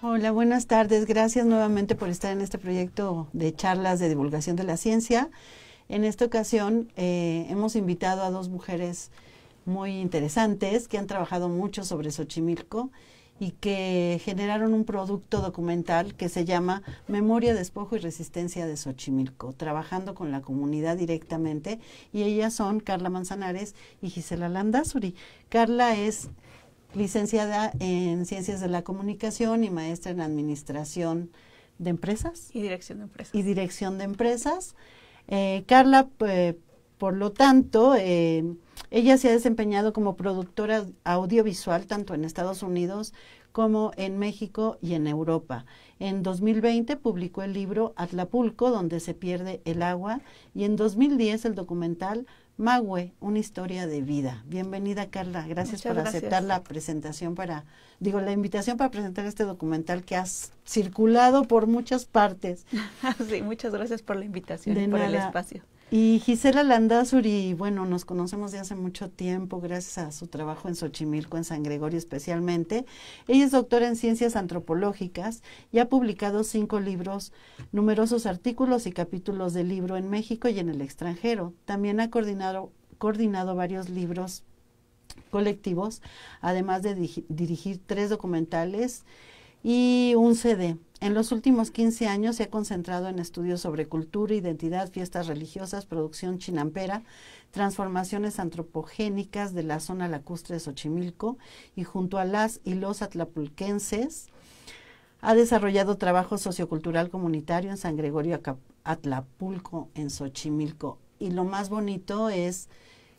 Hola, buenas tardes. Gracias nuevamente por estar en este proyecto de charlas de divulgación de la ciencia. En esta ocasión hemos invitado a dos mujeres muy interesantes que han trabajado mucho sobre Xochimilco y que generaron un producto documental que se llama Memoria, Despojo y Resistencia de Xochimilco, trabajando con la comunidad directamente, y ellas son Carla Manzanares y Gisela Landázuri. Carla es licenciada en Ciencias de la Comunicación y maestra en Administración de Empresas. Y Dirección de Empresas. Y Dirección de Empresas. Carla, por lo tanto, ella se ha desempeñado como productora audiovisual tanto en Estados Unidos como en México y en Europa. En 2020 publicó el libro Atlapulco, donde se pierde el agua, y en 2010 el documental Magüe, una historia de vida. Bienvenida, Carla. Gracias por aceptar la presentación la invitación para presentar este documental que has circulado por muchas partes. Sí, muchas gracias por la invitación y por el espacio. Y Gisela Landázuri, bueno, nos conocemos de hace mucho tiempo gracias a su trabajo en Xochimilco, en San Gregorio especialmente. Ella es doctora en Ciencias Antropológicas y ha publicado 5 libros, numerosos artículos y capítulos de libro en México y en el extranjero. También ha coordinado varios libros colectivos, además de dirigir 3 documentales y un CD. En los últimos 15 años se ha concentrado en estudios sobre cultura, identidad, fiestas religiosas, producción chinampera, transformaciones antropogénicas de la zona lacustre de Xochimilco, y junto a las y los atlapulquenses ha desarrollado trabajo sociocultural comunitario en San Gregorio Atlapulco, en Xochimilco. Y lo más bonito es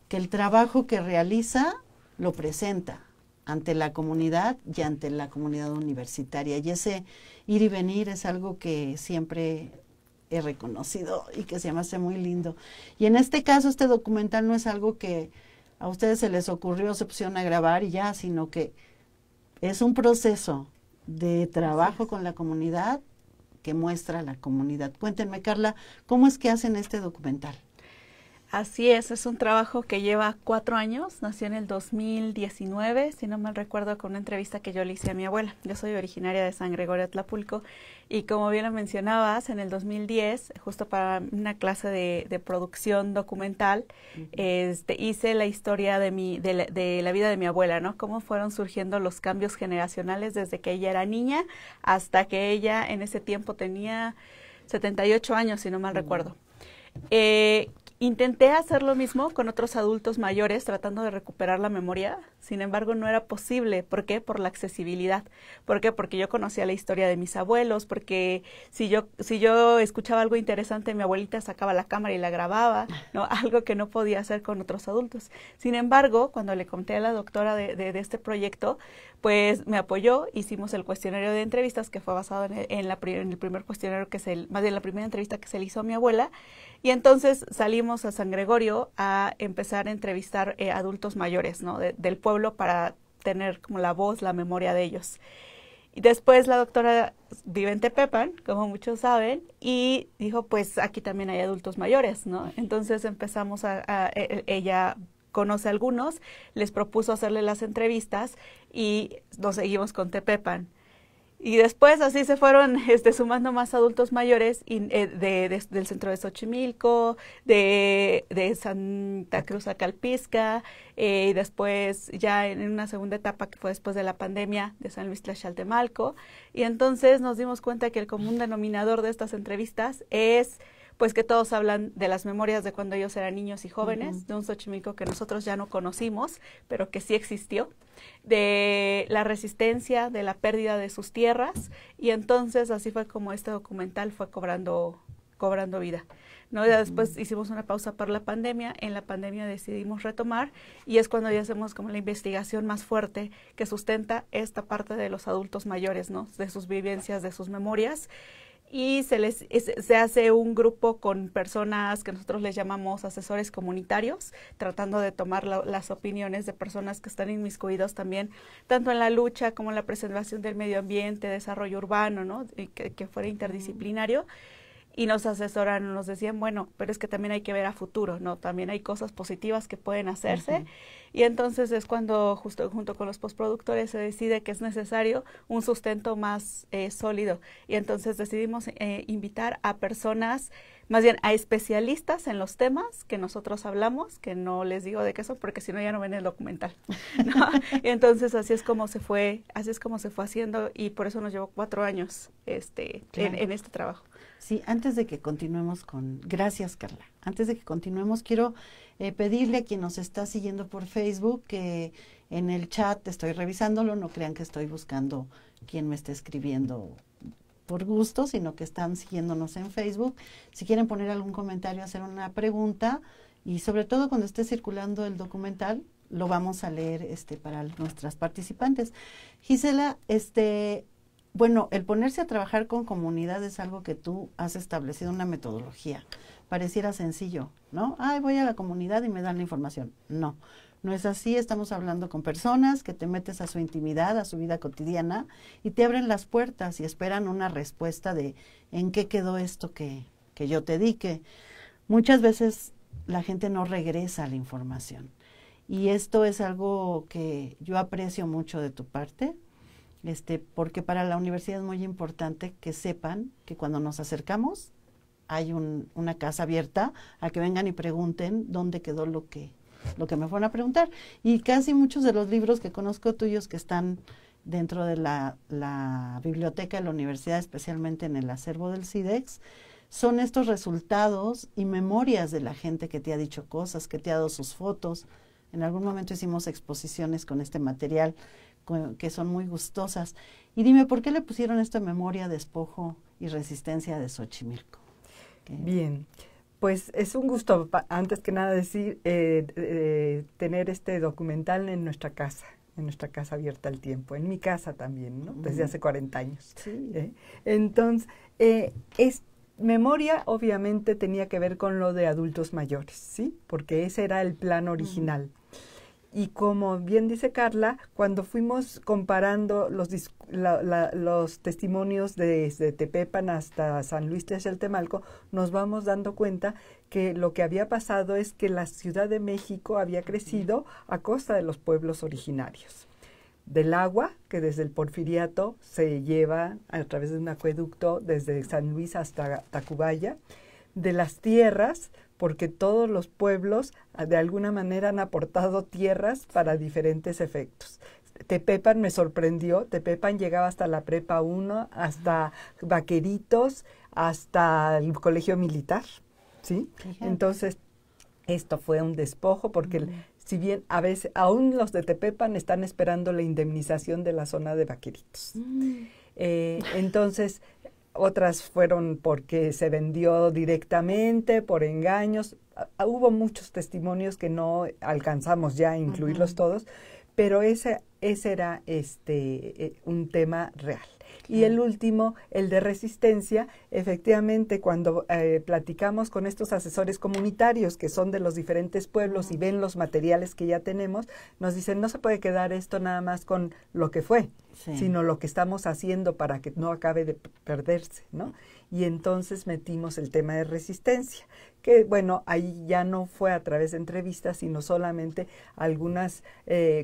que el trabajo que realiza lo presenta ante la comunidad y ante la comunidad universitaria. Y ese ir y venir es algo que siempre he reconocido y que se me hace muy lindo. Y en este caso, este documental no es algo que a ustedes se les ocurrió, se pusieron a grabar y ya, sino que es un proceso de trabajo con la comunidad que muestra a la comunidad. Cuéntenme, Carla, ¿cómo es que hacen este documental? Así es un trabajo que lleva 4 años, nació en el 2019, si no mal recuerdo, con una entrevista que yo le hice a mi abuela. Yo soy originaria de San Gregorio Atlapulco y como bien lo mencionabas, en el 2010, justo para una clase de producción documental, hice la historia de la vida de mi abuela, ¿no? Cómo fueron surgiendo los cambios generacionales desde que ella era niña hasta que ella en ese tiempo tenía 78 años, si no mal recuerdo. Intenté hacer lo mismo con otros adultos mayores, tratando de recuperar la memoria. Sin embargo, no era posible. ¿Por qué? Por la accesibilidad. ¿Por qué? Porque yo conocía la historia de mis abuelos, porque si yo escuchaba algo interesante, mi abuelita sacaba la cámara y la grababa, ¿no? Algo que no podía hacer con otros adultos. Sin embargo, cuando le conté a la doctora de este proyecto, pues me apoyó, hicimos el cuestionario de entrevistas que fue basado en el primer cuestionario más bien la primera entrevista que se le hizo a mi abuela, y entonces salimos a San Gregorio a empezar a entrevistar adultos mayores, ¿no? Del pueblo, para tener como la voz, la memoria de ellos. Y después la doctora vive en Tepepan, como muchos saben, y dijo, pues aquí también hay adultos mayores, ¿no? Entonces empezamos ella conoce a algunos, les propuso hacerle las entrevistas y nos seguimos con Tepepan. Y después así se fueron sumando más adultos mayores del centro de Xochimilco, de Santa Cruz Acalpisca, y después ya en una segunda etapa que fue después de la pandemia, de San Luis Tlaxcaltemalco. Y entonces nos dimos cuenta que el común denominador de estas entrevistas es pues que todos hablan de las memorias de cuando ellos eran niños y jóvenes, de un Xochimilco que nosotros ya no conocimos, pero que sí existió, de la resistencia, de la pérdida de sus tierras, y entonces así fue como este documental fue cobrando vida, ¿no? Ya después hicimos una pausa por la pandemia, en la pandemia decidimos retomar, y es cuando ya hacemos como la investigación más fuerte que sustenta esta parte de los adultos mayores, ¿no? De sus vivencias, de sus memorias. Y se hace un grupo con personas que nosotros les llamamos asesores comunitarios, tratando de tomar las opiniones de personas que están inmiscuidos también, tanto en la lucha como en la preservación del medio ambiente, desarrollo urbano, ¿no? Y que fuera interdisciplinario. y nos asesoran, nos decían, bueno, pero es que también hay que ver a futuro, ¿no? También hay cosas positivas que pueden hacerse. Y entonces es cuando, justo junto con los postproductores, se decide que es necesario un sustento más sólido. Y entonces decidimos invitar a personas, más bien a especialistas en los temas que nosotros hablamos, que no les digo de qué son, porque si no ya no ven el documental, ¿no? Y entonces así es como se fue haciendo, y por eso nos llevó 4 años Claro. en este trabajo. Sí, antes de que continuemos gracias Carla, antes de que continuemos quiero pedirle a quien nos está siguiendo por Facebook que en el chat estoy revisándolo, no crean que estoy buscando quién me está escribiendo por gusto, sino que están siguiéndonos en Facebook. Si quieren poner algún comentario, hacer una pregunta, y sobre todo cuando esté circulando el documental, lo vamos a leer para nuestras participantes. Gisela, bueno, el ponerse a trabajar con comunidad es algo que tú has establecido una metodología. Pareciera sencillo, ¿no? Ay, voy a la comunidad y me dan la información. No, no es así. Estamos hablando con personas que te metes a su intimidad, a su vida cotidiana, y te abren las puertas y esperan una respuesta de en qué quedó esto que yo te di. Que muchas veces la gente no regresa a la información. Y esto es algo que yo aprecio mucho de tu parte. Porque para la universidad es muy importante que sepan que cuando nos acercamos hay una casa abierta a que vengan y pregunten dónde quedó lo que me fueron a preguntar. Y casi muchos de los libros que conozco tuyos que están dentro de la biblioteca de la universidad, especialmente en el acervo del CIDEX, son estos resultados y memorias de la gente que te ha dicho cosas, que te ha dado sus fotos. En algún momento hicimos exposiciones con este material que son muy gustosas. Y dime, ¿por qué le pusieron esta memoria, despojo y resistencia de Xochimilco? Bien, pues es un gusto, antes que nada decir, tener este documental en nuestra casa abierta al tiempo, en mi casa también, ¿no? Desde hace 40 años. Sí. Entonces, memoria obviamente tenía que ver con lo de adultos mayores, ¿sí? Porque ese era el plan original. Y como bien dice Carla, cuando fuimos comparando los testimonios desde Tepepan hasta San Luis Texeltemalco, nos vamos dando cuenta que lo que había pasado es que la Ciudad de México había crecido a costa de los pueblos originarios. Del agua, que desde el Porfiriato se lleva a través de un acueducto desde San Luis hasta Tacubaya, de las tierras, porque todos los pueblos de alguna manera han aportado tierras para diferentes efectos. Tepepan me sorprendió, Tepepan llegaba hasta la Prepa 1, hasta Vaqueritos, hasta el Colegio Militar, ¿sí? Fíjate. Entonces, esto fue un despojo porque si bien a veces aún los de Tepepan están esperando la indemnización de la zona de Vaqueritos. Entonces, otras fueron porque se vendió directamente, por engaños. Hubo muchos testimonios que no alcanzamos ya a incluirlos todos, pero ese era un tema real. Y el último, el de resistencia, efectivamente cuando platicamos con estos asesores comunitarios que son de los diferentes pueblos y ven los materiales que ya tenemos, nos dicen no se puede quedar esto nada más con lo que fue, sino lo que estamos haciendo para que no acabe de perderse, ¿no? Y entonces metimos el tema de resistencia, que bueno, ahí ya no fue a través de entrevistas, sino solamente algunas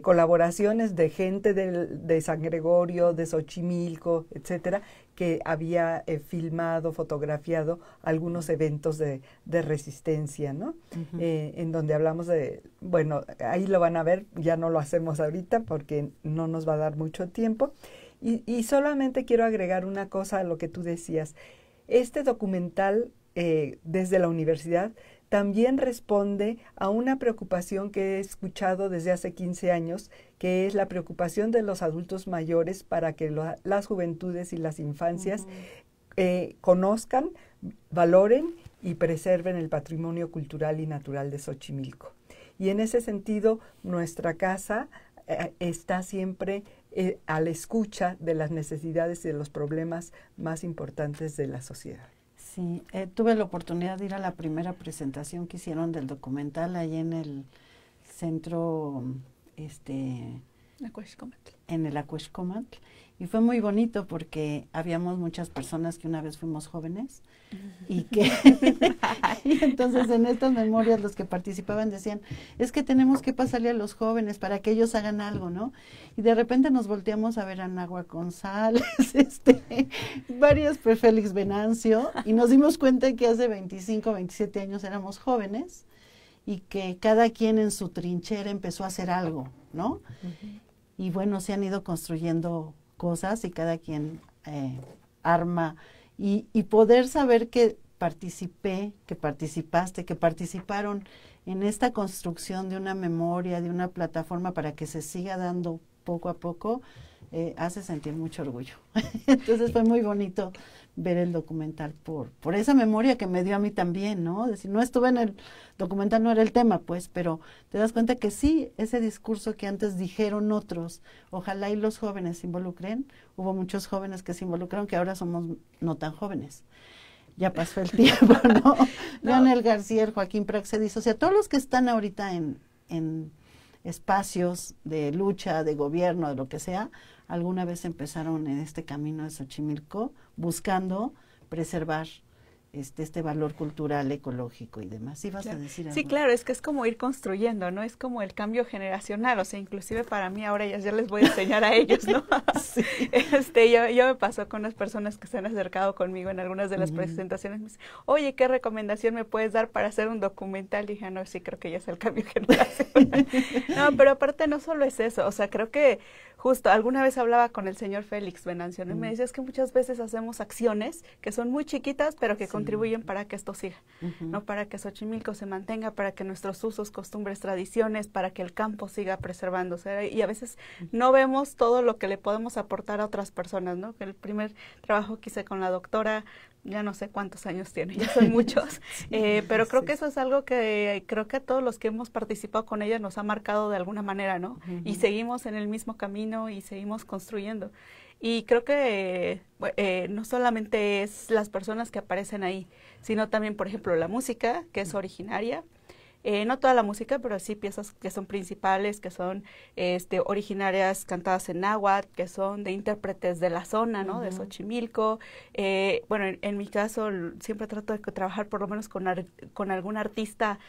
colaboraciones de gente de San Gregorio, de Xochimilco, etcétera, que había filmado, fotografiado algunos eventos de resistencia, ¿no? En donde hablamos de, bueno, ahí lo van a ver, ya no lo hacemos ahorita porque no nos va a dar mucho tiempo. Y solamente quiero agregar una cosa a lo que tú decías. Este documental desde la universidad también responde a una preocupación que he escuchado desde hace 15 años, que es la preocupación de los adultos mayores para que las juventudes y las infancias conozcan, valoren y preserven el patrimonio cultural y natural de Xochimilco. Y en ese sentido, nuestra casa está siempre a la escucha de las necesidades y de los problemas más importantes de la sociedad. Sí, tuve la oportunidad de ir a la primera presentación que hicieron del documental ahí en el centro Acuexcomatl. En el Acuexcomatl. Y fue muy bonito porque habíamos muchas personas que una vez fuimos jóvenes y que y entonces en estas memorias los que participaban decían, es que tenemos que pasarle a los jóvenes para que ellos hagan algo, ¿no? Y de repente nos volteamos a ver a Náhuac González, varios, pues Félix Venancio, y nos dimos cuenta que hace 25, 27 años éramos jóvenes y que cada quien en su trinchera empezó a hacer algo, ¿no? Y bueno, se han ido construyendo cosas y cada quien arma y poder saber que participé, que participaste, que participaron en esta construcción de una memoria, de una plataforma para que se siga dando poco a poco, hace sentir mucho orgullo. Entonces fue muy bonito ver el documental por esa memoria que me dio a mí también, ¿no? Es decir, no estuve en el documental, no era el tema, pues, pero te das cuenta que sí, ese discurso que antes dijeron otros, ojalá y los jóvenes se involucren, hubo muchos jóvenes que se involucraron que ahora somos no tan jóvenes. Ya pasó el tiempo, ¿no? Leonel García, el Joaquín Praxedis, o sea, todos los que están ahorita en espacios de lucha, de gobierno, de lo que sea, alguna vez empezaron en este camino de Xochimilco buscando preservar este valor cultural, ecológico y demás. ¿Sí vas a decir algo? Sí, claro, es que es como ir construyendo, ¿no? Es como el cambio generacional, o sea, inclusive para mí ahora ya les voy a enseñar a ellos, ¿no? Sí. Yo me pasó con unas personas que se han acercado conmigo en algunas de las presentaciones, me dicen, oye, ¿qué recomendación me puedes dar para hacer un documental? Y dije, no, sí, creo que ya es el cambio generacional. No, pero aparte no solo es eso, o sea, creo que justo alguna vez hablaba con el señor Félix Venancio, ¿no? Y me decía, es que muchas veces hacemos acciones que son muy chiquitas, pero que contribuyen para que esto siga, ¿no? Para que Xochimilco se mantenga, para que nuestros usos, costumbres, tradiciones, para que el campo siga preservándose. Y a veces no vemos todo lo que le podemos aportar a otras personas, ¿no? Que el primer trabajo que hice con la doctora, ya no sé cuántos años tiene, ya son muchos, pero creo que eso es algo que creo que a todos los que hemos participado con ella nos ha marcado de alguna manera, ¿no? Y seguimos en el mismo camino y seguimos construyendo. Y creo que no solamente es las personas que aparecen ahí, sino también, por ejemplo, la música, que es originaria. No toda la música, pero sí piezas que son principales, que son originarias cantadas en náhuatl, que son de intérpretes de la zona, ¿no? De Xochimilco. Bueno, en mi caso siempre trato de trabajar por lo menos con algún artista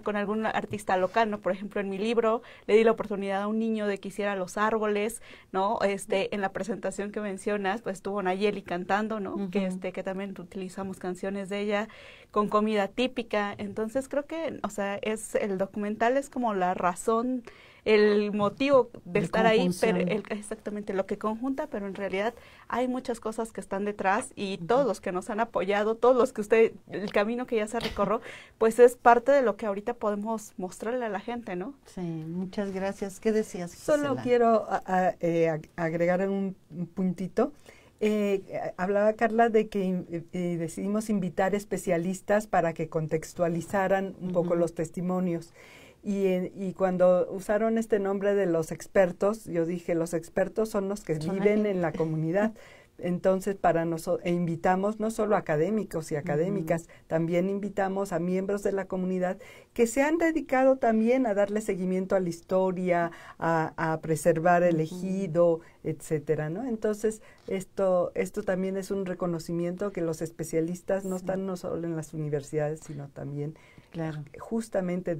con algún artista local, ¿no? Por ejemplo, en mi libro le di la oportunidad a un niño de que hiciera los árboles, ¿no? En la presentación que mencionas, pues estuvo Nayeli cantando, ¿no? Que también utilizamos canciones de ella con comida típica. Entonces creo que, o sea, el documental es como la razón, el motivo de estar ahí, pero exactamente lo que conjunta, pero en realidad hay muchas cosas que están detrás y todos los que nos han apoyado, todos los que el camino que ya se recorrió, pues es parte de lo que ahorita podemos mostrarle a la gente, ¿no? Sí, muchas gracias. ¿Qué decías, Gisela? Solo quiero agregar un puntito. Hablaba Carla de que decidimos invitar especialistas para que contextualizaran un poco los testimonios. Y cuando usaron este nombre de los expertos, yo dije, los expertos son los que viven en la comunidad. Entonces, para nosotros, invitamos no solo a académicos y académicas, también invitamos a miembros de la comunidad que se han dedicado también a darle seguimiento a la historia, a preservar el ejido, etcétera, ¿no? Entonces, esto también es un reconocimiento que los especialistas no están no solo en las universidades, sino también justamente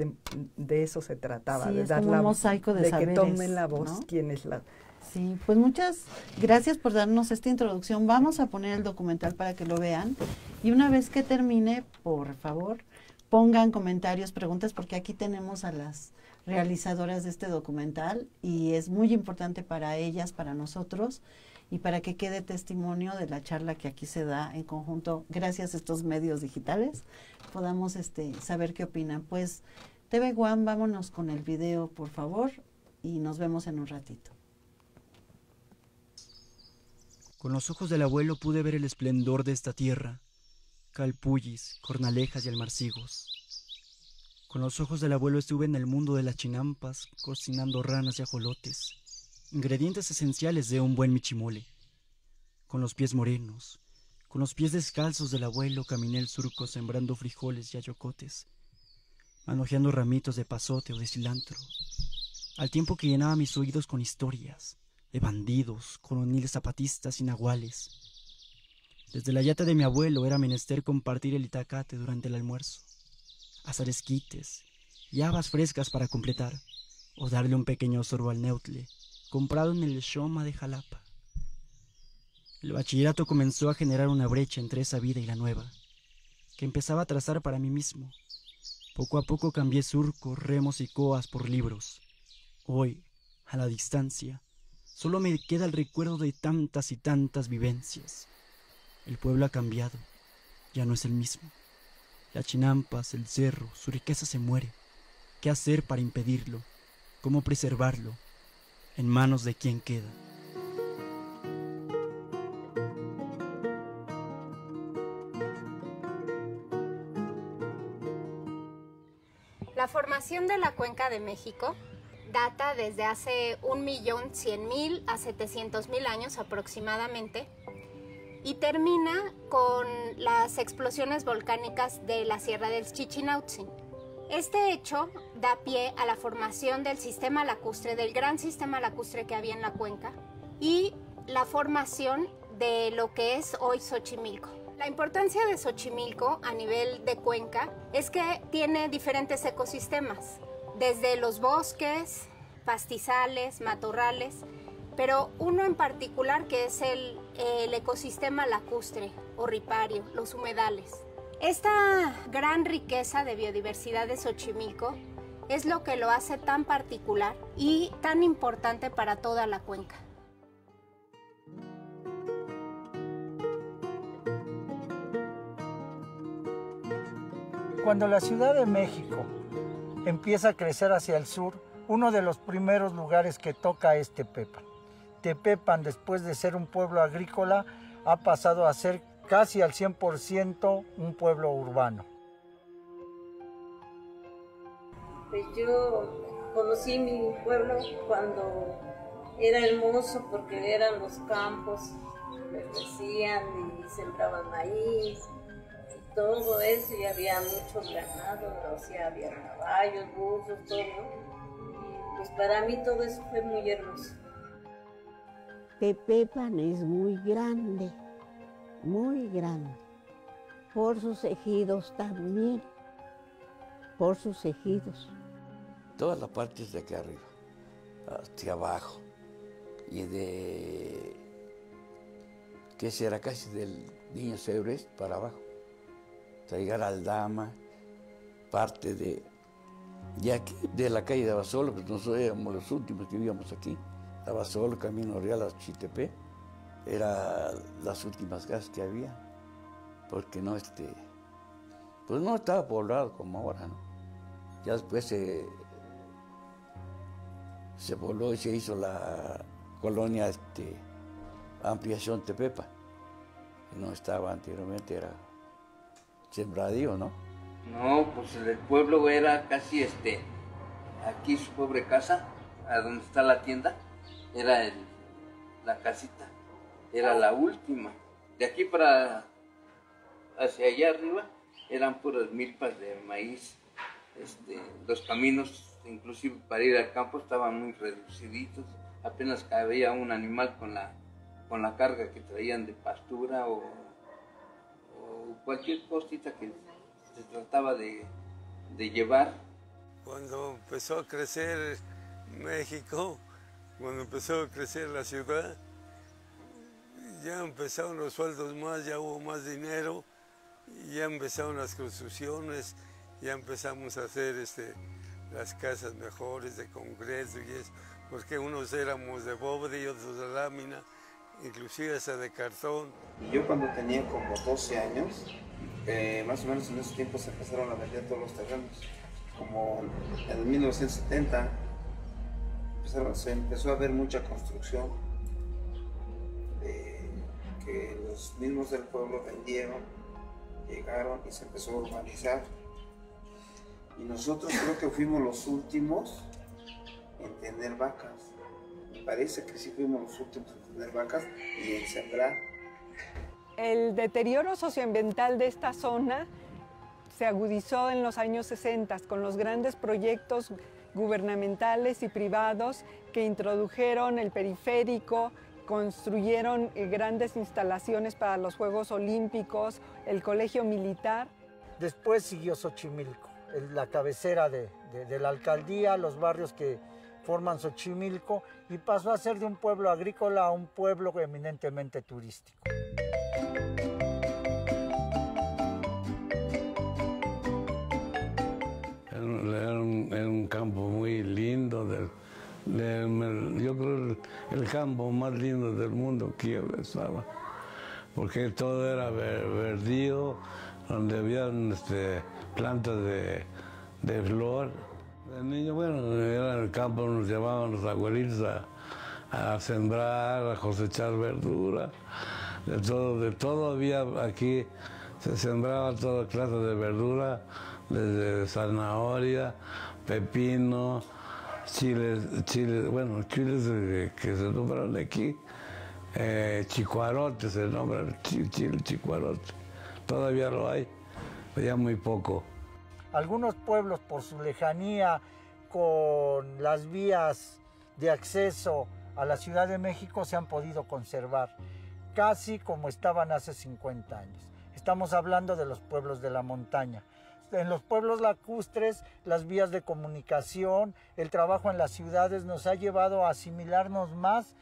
de eso se trataba, de dar la voz, de que tomen la voz, ¿no? Quienes la... Sí, pues muchas gracias por darnos esta introducción. Vamos a poner el documental para que lo vean. Y una vez que termine, por favor, pongan comentarios, preguntas, porque aquí tenemos a las realizadoras de este documental y es muy importante para ellas, para nosotros y para que quede testimonio de la charla que aquí se da en conjunto, gracias a estos medios digitales, podamos saber qué opinan. Pues TV One, vámonos con el video, por favor, y nos vemos en un ratito. Con los ojos del abuelo pude ver el esplendor de esta tierra, calpullis, cornalejas y almarcigos. Con los ojos del abuelo estuve en el mundo de las chinampas, cocinando ranas y ajolotes, ingredientes esenciales de un buen michimole. Con los pies morenos, con los pies descalzos del abuelo caminé el surco sembrando frijoles y ayocotes, manojeando ramitos de pasote o de cilantro. al tiempo que llenaba mis oídos con historias de bandidos, coroniles zapatistas y nahuales. Desde la yata de mi abuelo era menester compartir el itacate durante el almuerzo, asar esquites y habas frescas para completar, o darle un pequeño sorbo al neutle, comprado en el Xoma de Jalapa. El bachillerato comenzó a generar una brecha entre esa vida y la nueva, que empezaba a trazar para mí mismo. Poco a poco cambié surcos, remos y coas por libros. Hoy, a la distancia, solo me queda el recuerdo de tantas y tantas vivencias. El pueblo ha cambiado, ya no es el mismo. Las chinampas, el cerro, su riqueza se muere. ¿Qué hacer para impedirlo? ¿Cómo preservarlo? ¿En manos de quién queda? La formación de la Cuenca de México data desde hace 1.100.000 a 700.000 años aproximadamente y termina con las explosiones volcánicas de la Sierra del Chichinautzin. Este hecho da pie a la formación del sistema lacustre, del gran sistema lacustre que había en la cuenca y la formación de lo que es hoy Xochimilco. La importancia de Xochimilco a nivel de cuenca es que tiene diferentes ecosistemas, desde los bosques, pastizales, matorrales, pero uno en particular que es el ecosistema lacustre o ripario, los humedales. Esta gran riqueza de biodiversidad de Xochimilco es lo que lo hace tan particular y tan importante para toda la cuenca. Cuando la Ciudad de México empieza a crecer hacia el sur, uno de los primeros lugares que toca es Tepepan. Tepepan, después de ser un pueblo agrícola, ha pasado a ser casi al 100% un pueblo urbano. Pues yo conocí mi pueblo cuando era hermoso porque eran los campos, crecían y sembraban maíz. Todo eso, y había mucho ganado, o sea, había caballos, burros, todo. Y pues para mí todo eso fue muy hermoso. Tepepan es muy grande, por sus ejidos también, por sus ejidos. Toda la parte es de acá arriba, hacia abajo, y de, ¿qué será? Casi del Niño Cebrés para abajo. Hasta llegar a Aldama, parte de aquí, de la calle de Abasolo, pues nosotros éramos los últimos que vivíamos aquí. Abasolo, Camino Real a Chiltepec, eran las últimas casas que había, porque no, pues no estaba poblado como ahora, ¿no? Ya después se pobló y se hizo la colonia Ampliación Tepepan, que no estaba anteriormente, era sembradío, ¿no? No, pues el pueblo era casi aquí su pobre casa, a donde está la tienda, era la casita, era la última. De aquí para hacia allá arriba eran puras milpas de maíz. Los caminos, inclusive para ir al campo, estaban muy reduciditos, apenas cabía un animal con la carga que traían de pastura o cualquier cosita que se trataba de llevar. Cuando empezó a crecer México, cuando empezó a crecer la ciudad, ya empezaron los sueldos más, ya hubo más dinero, ya empezaron las construcciones, ya empezamos a hacer las casas mejores de concreto y eso, porque unos éramos de bóveda y otros de lámina, inclusive hasta de cartón. Y yo cuando tenía como 12 años, más o menos en esos tiempos se empezaron a vender todos los terrenos. Como en 1970 se empezó a ver mucha construcción, que los mismos del pueblo vendieron, llegaron y se empezó a urbanizar. Y nosotros creo que fuimos los últimos en tener vacas. Me parece que sí fuimos los últimos en tener vacas y en sembrar. El deterioro socioambiental de esta zona se agudizó en los años 60 con los grandes proyectos gubernamentales y privados que introdujeron el periférico, construyeron grandes instalaciones para los Juegos Olímpicos, el colegio militar. Después siguió Xochimilco, la cabecera de la alcaldía, los barrios que forman Xochimilco, y pasó a ser de un pueblo agrícola a un pueblo eminentemente turístico. Era un campo muy lindo, yo creo el campo más lindo del mundo que estaba, porque todo era verdío, donde había plantas de flor. De niño, bueno, era en el campo, nos llevaban los abuelitos a sembrar, a cosechar verdura, de todo había aquí, se sembraba toda clase de verdura, desde zanahoria, pepino, chiles que se nombran aquí, chicuarote se nombra, chile chicuarote, todavía lo hay, pero ya muy poco. Algunos pueblos, por su lejanía con las vías de acceso a la Ciudad de México, se han podido conservar casi como estaban hace 50 años. Estamos hablando de los pueblos de la montaña. En los pueblos lacustres, las vías de comunicación, el trabajo en las ciudades nos ha llevado a asimilarnos más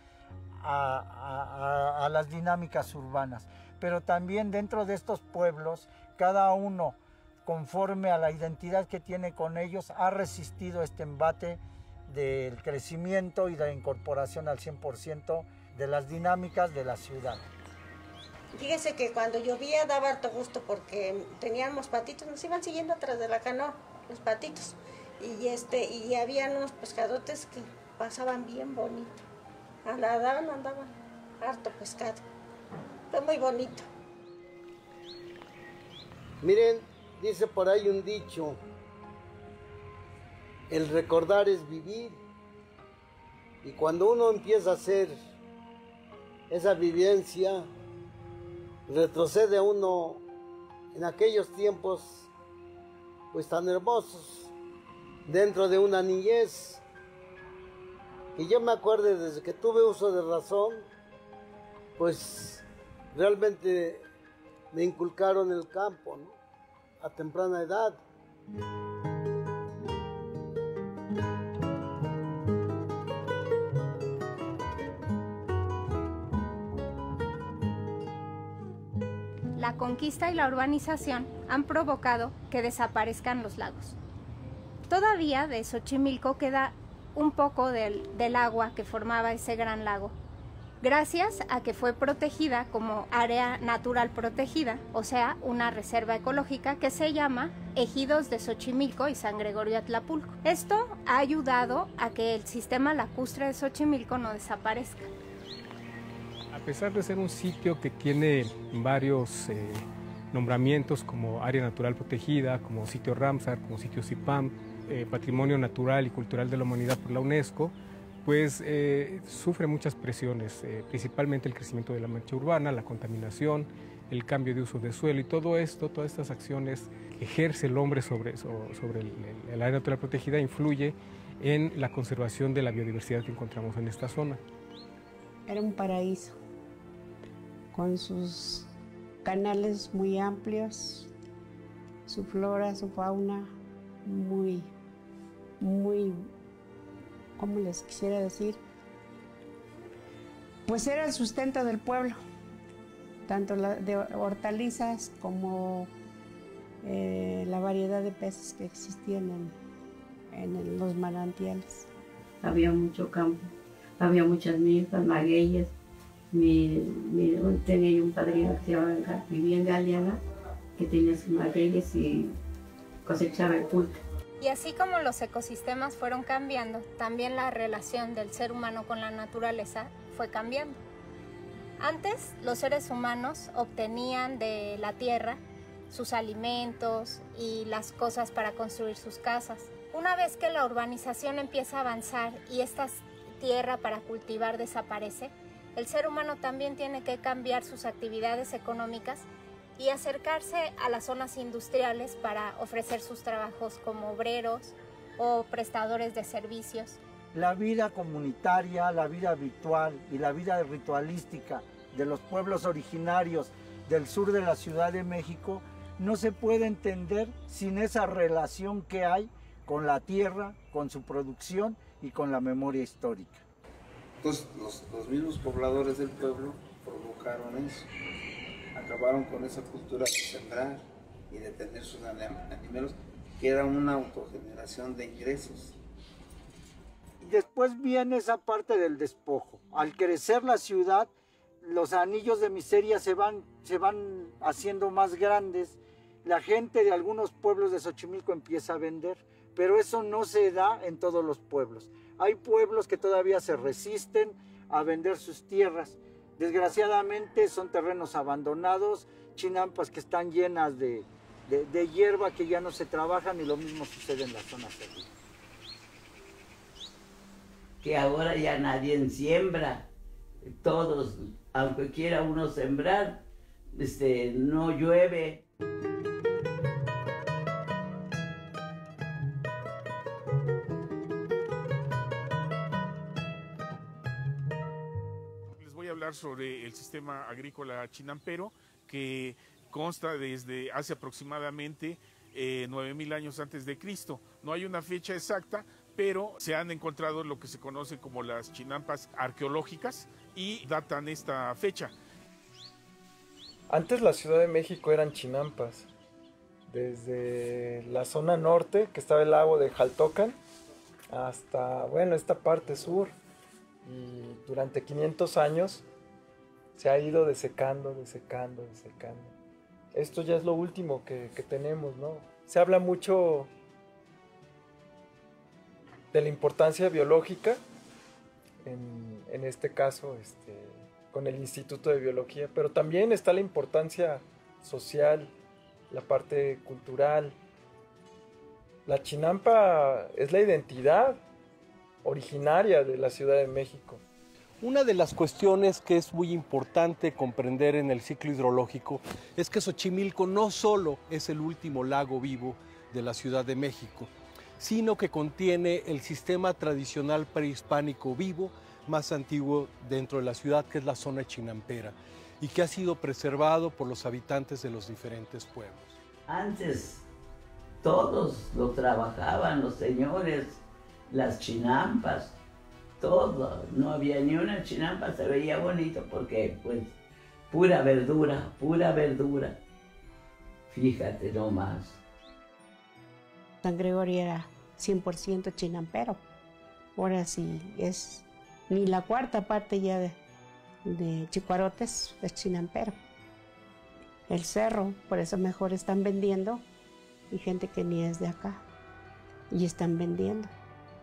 a las dinámicas urbanas. Pero también dentro de estos pueblos, cada uno, conforme a la identidad que tiene con ellos, ha resistido este embate del crecimiento y de la incorporación al 100% de las dinámicas de la ciudad. Fíjese que cuando llovía daba harto gusto porque teníamos patitos, nos iban siguiendo atrás de la canoa, los patitos. Y habían unos pescadotes que pasaban bien bonito. Andaban harto pescado. Fue muy bonito. Miren, dice por ahí un dicho, el recordar es vivir. Y cuando uno empieza a hacer esa vivencia, retrocede uno en aquellos tiempos pues tan hermosos dentro de una niñez, y yo me acuerdo desde que tuve uso de razón, pues realmente me inculcaron el campo, ¿no?, a temprana edad. La conquista y la urbanización han provocado que desaparezcan los lagos. Todavía de Xochimilco queda un poco del agua que formaba ese gran lago, gracias a que fue protegida como área natural protegida, o sea, una reserva ecológica que se llama Ejidos de Xochimilco y San Gregorio Atlapulco. Esto ha ayudado a que el sistema lacustre de Xochimilco no desaparezca. A pesar de ser un sitio que tiene varios nombramientos como área natural protegida, como sitio Ramsar, como sitio CIPAM, Patrimonio Natural y Cultural de la Humanidad por la UNESCO, pues sufre muchas presiones, principalmente el crecimiento de la mancha urbana, la contaminación, el cambio de uso de suelo y todo esto, todas estas acciones que ejerce el hombre sobre el área natural protegida influye en la conservación de la biodiversidad que encontramos en esta zona. Era un paraíso, con sus canales muy amplios, su flora, su fauna muy, ¿cómo les quisiera decir? Pues era el sustento del pueblo, tanto de hortalizas como la variedad de peces que existían en los manantiales. Había mucho campo, había muchas milpas, magueyes. Tenía un padrino que se llamaba, vivía en Galeana, que tenía sus magueyes y cosechaba el pulque. Y así como los ecosistemas fueron cambiando, también la relación del ser humano con la naturaleza fue cambiando. Antes, los seres humanos obtenían de la tierra sus alimentos y las cosas para construir sus casas. Una vez que la urbanización empieza a avanzar y esta tierra para cultivar desaparece, el ser humano también tiene que cambiar sus actividades económicas y acercarse a las zonas industriales para ofrecer sus trabajos como obreros o prestadores de servicios. La vida comunitaria, la vida habitual y la vida ritualística de los pueblos originarios del sur de la Ciudad de México no se puede entender sin esa relación que hay con la tierra, con su producción y con la memoria histórica. Entonces los mismos pobladores del pueblo provocaron eso, acabaron con esa cultura de sembrar y de tener sus animales, que era una autogeneración de ingresos. Después viene esa parte del despojo. Al crecer la ciudad, los anillos de miseria se van haciendo más grandes. La gente de algunos pueblos de Xochimilco empieza a vender, pero eso no se da en todos los pueblos. Hay pueblos que todavía se resisten a vender sus tierras. Desgraciadamente son terrenos abandonados, chinampas que están llenas de hierba que ya no se trabajan, y lo mismo sucede en la zona servil. Que ahora ya nadie siembra, todos, aunque quiera uno sembrar, no llueve. Les voy a hablar sobre el sistema agrícola chinampero, que consta desde hace aproximadamente 9,000 años antes de Cristo. No hay una fecha exacta, pero se han encontrado lo que se conoce como las chinampas arqueológicas y datan esta fecha. Antes la Ciudad de México eran chinampas. Desde la zona norte, que estaba el lago de Jaltocan, hasta, bueno, esta parte sur. Y durante 500 años se ha ido desecando. Esto ya es lo último que tenemos, ¿no? Se habla mucho de la importancia biológica, en este caso con el Instituto de Biología, pero también está la importancia social, la parte cultural. La chinampa es la identidad originaria de la Ciudad de México. Una de las cuestiones que es muy importante comprender en el ciclo hidrológico es que Xochimilco no solo es el último lago vivo de la Ciudad de México, sino que contiene el sistema tradicional prehispánico vivo más antiguo dentro de la ciudad, que es la zona chinampera, y que ha sido preservado por los habitantes de los diferentes pueblos. Antes todos lo trabajaban, los señores, las chinampas, todo, no había ni una chinampa, se veía bonito porque pues pura verdura, fíjate nomás. San Gregorio era 100% chinampero. Ahora sí es ni la cuarta parte ya de Chicuarotes es chinampero. El cerro, por eso mejor están vendiendo, y gente que ni es de acá y están vendiendo.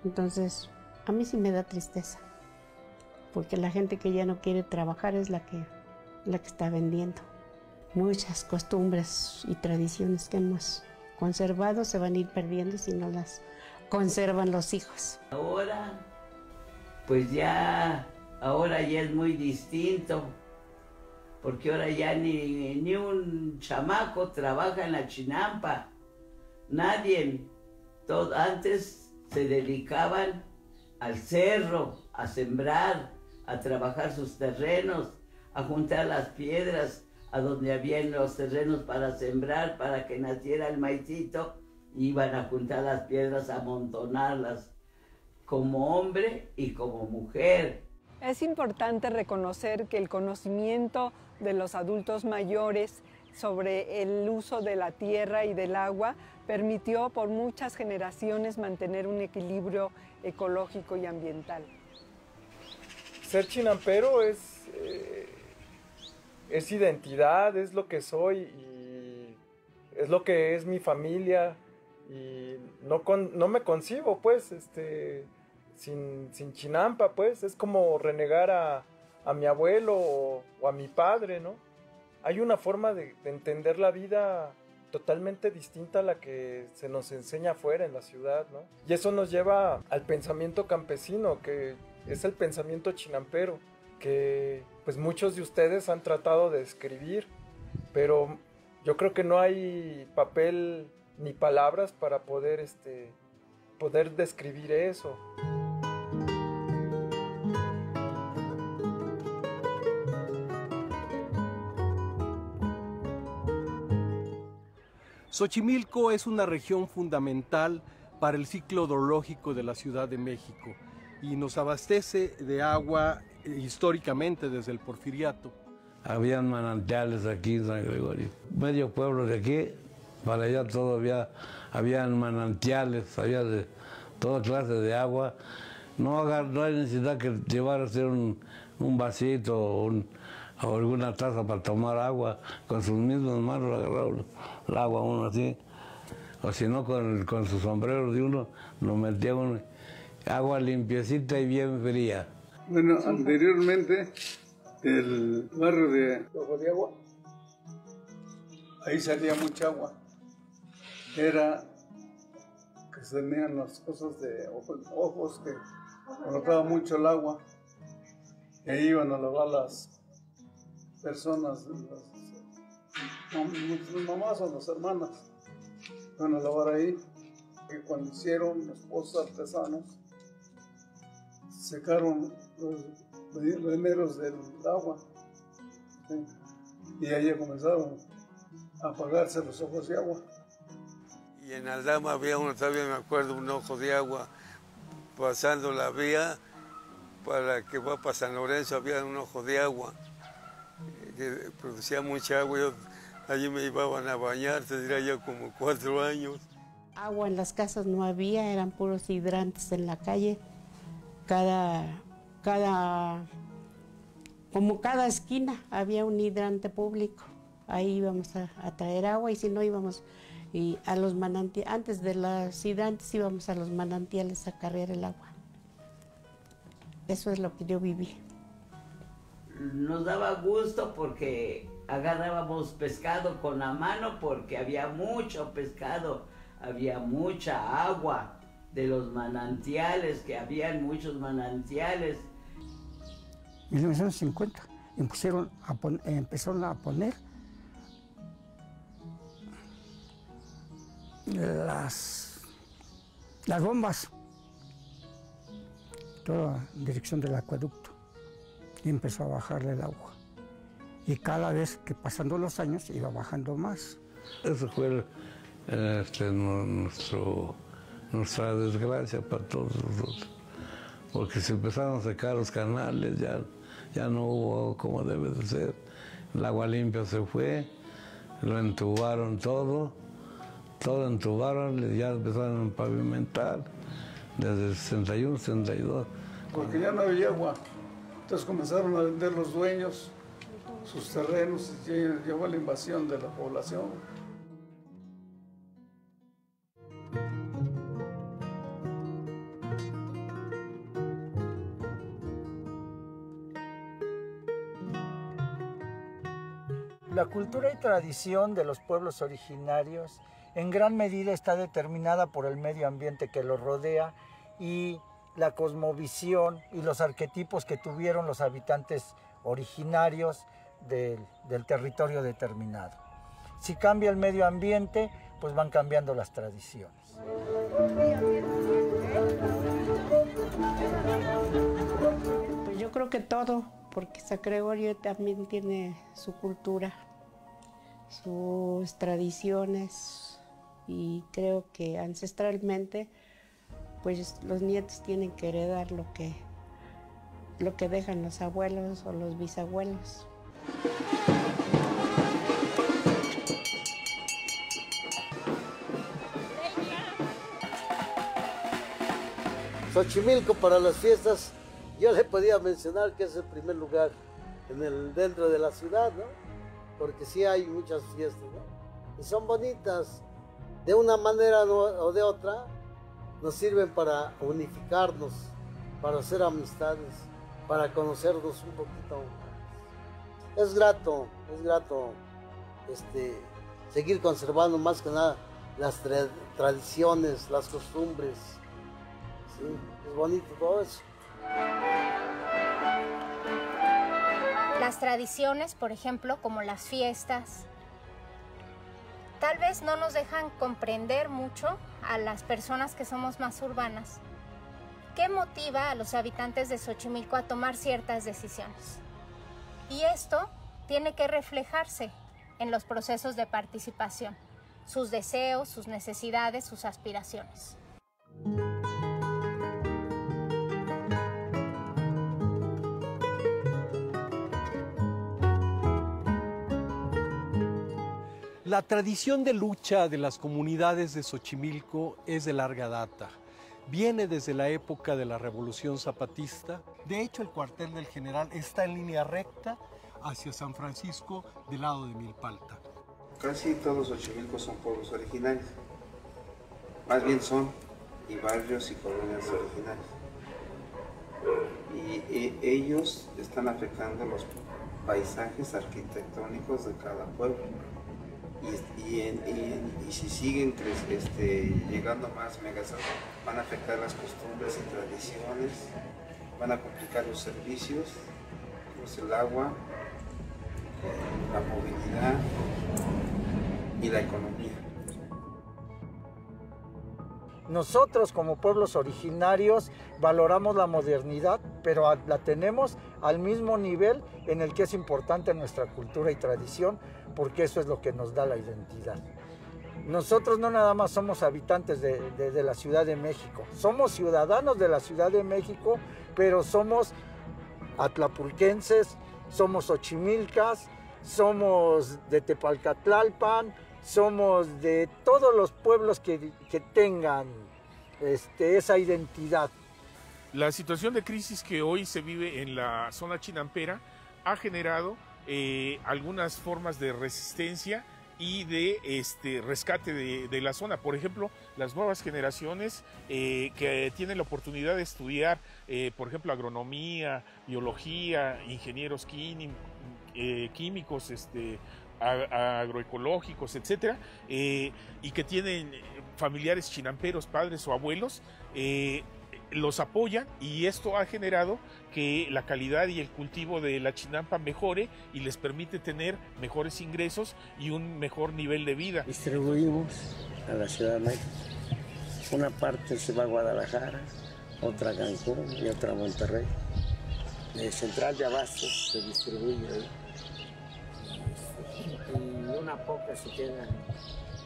Entonces a mí sí me da tristeza, porque la gente que ya no quiere trabajar es la que está vendiendo. Muchas costumbres y tradiciones que hemos conservado se van a ir perdiendo si no las conservan los hijos. Ahora ya es muy distinto, porque ahora ya ni un chamaco trabaja en la chinampa, nadie. Antes se dedicaban al cerro, a sembrar, a trabajar sus terrenos, a juntar las piedras a donde habían los terrenos para sembrar, para que naciera el maicito. Iban a juntar las piedras, a amontonarlas, como hombre y como mujer. Es importante reconocer que el conocimiento de los adultos mayores sobre el uso de la tierra y del agua permitió por muchas generaciones mantener un equilibrio ecológico y ambiental. Ser chinampero es identidad, es lo que soy y es lo que es mi familia, y no me concibo pues sin chinampa, pues es como renegar a mi abuelo o a mi padre, ¿no? Hay una forma de entender la vida totalmente distinta a la que se nos enseña afuera en la ciudad, ¿no? Y eso nos lleva al pensamiento campesino, que es el pensamiento chinampero, que pues muchos de ustedes han tratado de escribir, pero yo creo que no hay papel ni palabras para poder poder describir eso. Xochimilco es una región fundamental para el ciclo hidrológico de la Ciudad de México y nos abastece de agua históricamente desde el Porfiriato. Habían manantiales aquí en San Gregorio. Medio pueblo de aquí, para allá todavía habían manantiales, había de toda clase de agua. No hay necesidad que llevar a hacer un vasito o alguna taza para tomar agua. Con sus mismas manos agarraba el agua uno así. O si no, con su sombrero de uno, lo metía uno. Agua limpiecita y bien fría. Bueno, anteriormente, el barrio de Ojo de Agua, ahí salía mucha agua. Era que se tenían las cosas de ojos que brotaba mucho el agua. Y ahí iban a lavar las personas, las mamás o las hermanas, iban a lavar ahí. Y cuando hicieron los pozos artesanos, secaron los veneros del agua, ¿sí? Y ahí comenzaron a apagarse los ojos de agua. Y en Aldama había todavía me acuerdo, un ojo de agua pasando la vía para que va para San Lorenzo, había un ojo de agua que producía mucha agua. Yo, allí me llevaban a bañar, tendría ya como 4 años. Agua en las casas no había, eran puros hidrantes en la calle. Como cada esquina había un hidrante público. Ahí íbamos a traer agua y si no íbamos a los manantiales. Antes de los hidrantes íbamos a los manantiales a cargar el agua. Eso es lo que yo viví. Nos daba gusto porque agarrábamos pescado con la mano porque había mucho pescado, había mucha agua de los manantiales, que habían muchos manantiales. En 1950 empezaron a poner las bombas, toda dirección del acueducto, y empezó a bajarle el agua. Y cada vez que pasando los años iba bajando más. Eso fue nuestra desgracia para todos nosotros, porque se empezaron a secar los canales, ya no hubo como debe de ser. El agua limpia se fue, lo entubaron todo entubaron y ya empezaron a pavimentar desde el 61, 62. Porque ya no había agua, entonces comenzaron a vender los dueños sus terrenos y llegó la invasión de la población. La cultura y tradición de los pueblos originarios en gran medida está determinada por el medio ambiente que los rodea y la cosmovisión y los arquetipos que tuvieron los habitantes originarios del territorio determinado. Si cambia el medio ambiente, pues van cambiando las tradiciones. Pues yo creo que todo, porque San Gregorio también tiene su cultura, sus tradiciones, y creo que ancestralmente pues los nietos tienen que heredar lo que dejan los abuelos o los bisabuelos. Xochimilco para las fiestas, yo le podía mencionar que es el primer lugar dentro de la ciudad, ¿no? Porque sí hay muchas fiestas, ¿no? Y son bonitas, de una manera o de otra, nos sirven para unificarnos, para hacer amistades, para conocernos un poquito más. Es grato seguir conservando más que nada las tradiciones, las costumbres. Sí, es bonito todo eso. Las tradiciones, por ejemplo, como las fiestas, tal vez no nos dejan comprender mucho a las personas que somos más urbanas qué motiva a los habitantes de Xochimilco a tomar ciertas decisiones. Y esto tiene que reflejarse en los procesos de participación, sus deseos, sus necesidades, sus aspiraciones. La tradición de lucha de las comunidades de Xochimilco es de larga data. Viene desde la época de la Revolución Zapatista. De hecho, el cuartel del general está en línea recta hacia San Francisco del lado de Milpalta. Casi todos Xochimilco son pueblos originarios. Más bien son y barrios y colonias originarios. Y ellos están afectando los paisajes arquitectónicos de cada pueblo. Y si siguen llegando más megas, van a afectar las costumbres y tradiciones, van a complicar los servicios, como el agua, la movilidad y la economía. Nosotros como pueblos originarios valoramos la modernidad, pero la tenemos al mismo nivel en el que es importante nuestra cultura y tradición, porque eso es lo que nos da la identidad. Nosotros no nada más somos habitantes de la Ciudad de México, somos ciudadanos de la Ciudad de México, pero somos atlapulquenses, somos xochimilcas, somos de Tepalcatlalpan, somos de todos los pueblos que tengan esa identidad. La situación de crisis que hoy se vive en la zona chinampera ha generado algunas formas de resistencia y de rescate de la zona. Por ejemplo, las nuevas generaciones que tienen la oportunidad de estudiar, por ejemplo, agronomía, biología, ingenieros químicos, agroecológicos, etcétera, y que tienen familiares chinamperos, padres o abuelos, los apoyan, y esto ha generado que la calidad y el cultivo de la chinampa mejore y les permite tener mejores ingresos y un mejor nivel de vida. Distribuimos a la Ciudad de México. Una parte se va a Guadalajara, otra a Cancún y otra a Monterrey. De central de abastos se distribuye ahí. Y una poca se queda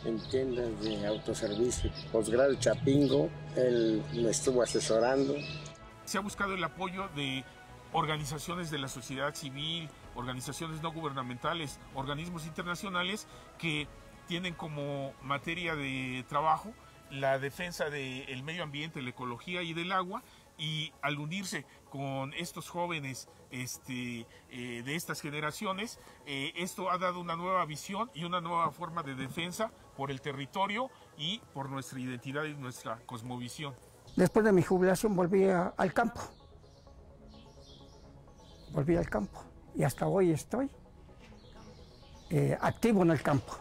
en tiendas de autoservicio. Posgrado Chapingo, él me estuvo asesorando. Se ha buscado el apoyo de organizaciones de la sociedad civil, organizaciones no gubernamentales, organismos internacionales que tienen como materia de trabajo la defensa del medio ambiente, la ecología y del agua, y al unirse con estos jóvenes de estas generaciones, esto ha dado una nueva visión y una nueva forma de defensa por el territorio y por nuestra identidad y nuestra cosmovisión. Después de mi jubilación volví al campo. Volví al campo y hasta hoy estoy activo en el campo.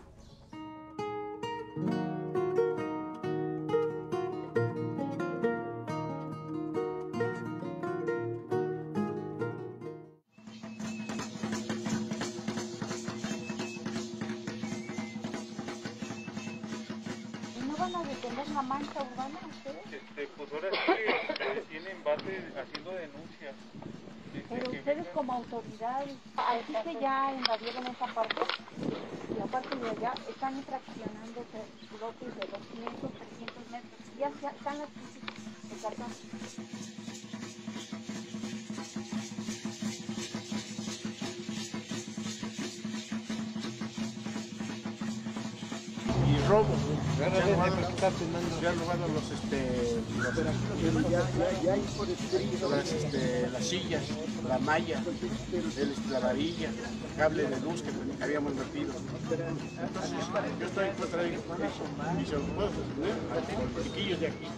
¿Van a detener la mancha urbana ustedes? Pues ahora sí que tienen base haciendo denuncias. Pero ustedes como autoridad, así que ya invadieron esa parte, y la parte de allá están infraccionando bloques de 200, 300 metros. Ya están las crisis de cartón. Y robo. Se han robado las sillas, la malla, la varilla, cable de luz que habíamos metido. Entonces, yo estoy en contra de eso. Y se lo puedo sostener a los chiquillos de aquí.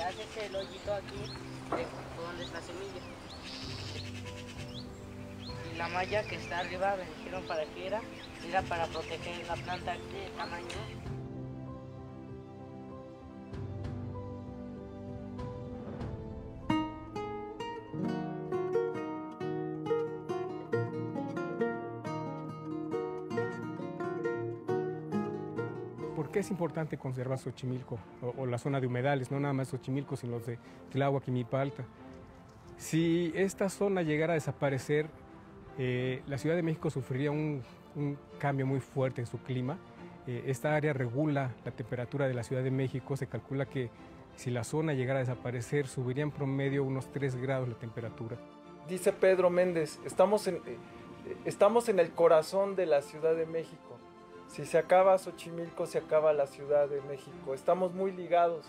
haces el hoyito aquí donde es la semilla. Y la malla que está arriba me dijeron para qué era para proteger la planta de tamaño. ¿Por qué es importante conservar Xochimilco o la zona de humedales? No nada más Xochimilco, sino los de Tláhuac y Milpa Alta. Si esta zona llegara a desaparecer, la Ciudad de México sufriría un cambio muy fuerte en su clima. Esta área regula la temperatura de la Ciudad de México. Se calcula que si la zona llegara a desaparecer, subiría en promedio unos 3 grados la temperatura. Dice Pedro Méndez, estamos en el corazón de la Ciudad de México. Si se acaba Xochimilco, se acaba la Ciudad de México. Estamos muy ligados.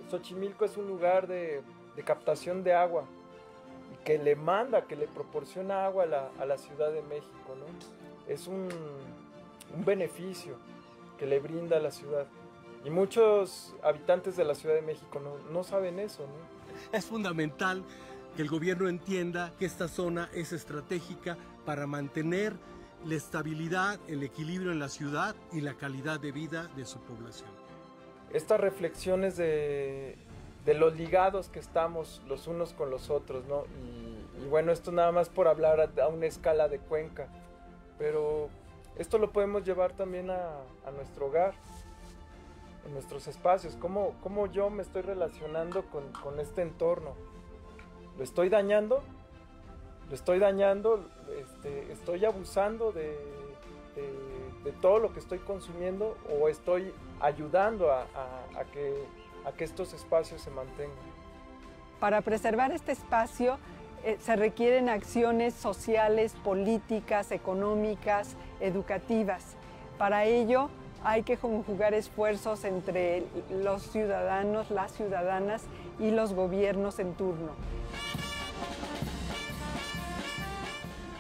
Xochimilco es un lugar de captación de agua y que le proporciona agua a la Ciudad de México, ¿no? Es un beneficio que le brinda a la ciudad. Y muchos habitantes de la Ciudad de México no saben eso, ¿no? Es fundamental que el gobierno entienda que esta zona es estratégica para mantener la estabilidad, el equilibrio en la ciudad y la calidad de vida de su población. Estas reflexiones de los ligados que estamos los unos con los otros, ¿no? Y bueno, esto nada más por hablar a una escala de Cuenca, pero esto lo podemos llevar también a nuestro hogar, en nuestros espacios. ¿Cómo yo me estoy relacionando con este entorno? ¿Lo estoy dañando? ¿Estoy abusando de todo lo que estoy consumiendo o estoy ayudando a que estos espacios se mantengan? Para preservar este espacio se requieren acciones sociales, políticas, económicas, educativas. Para ello hay que conjugar esfuerzos entre los ciudadanos, las ciudadanas y los gobiernos en turno.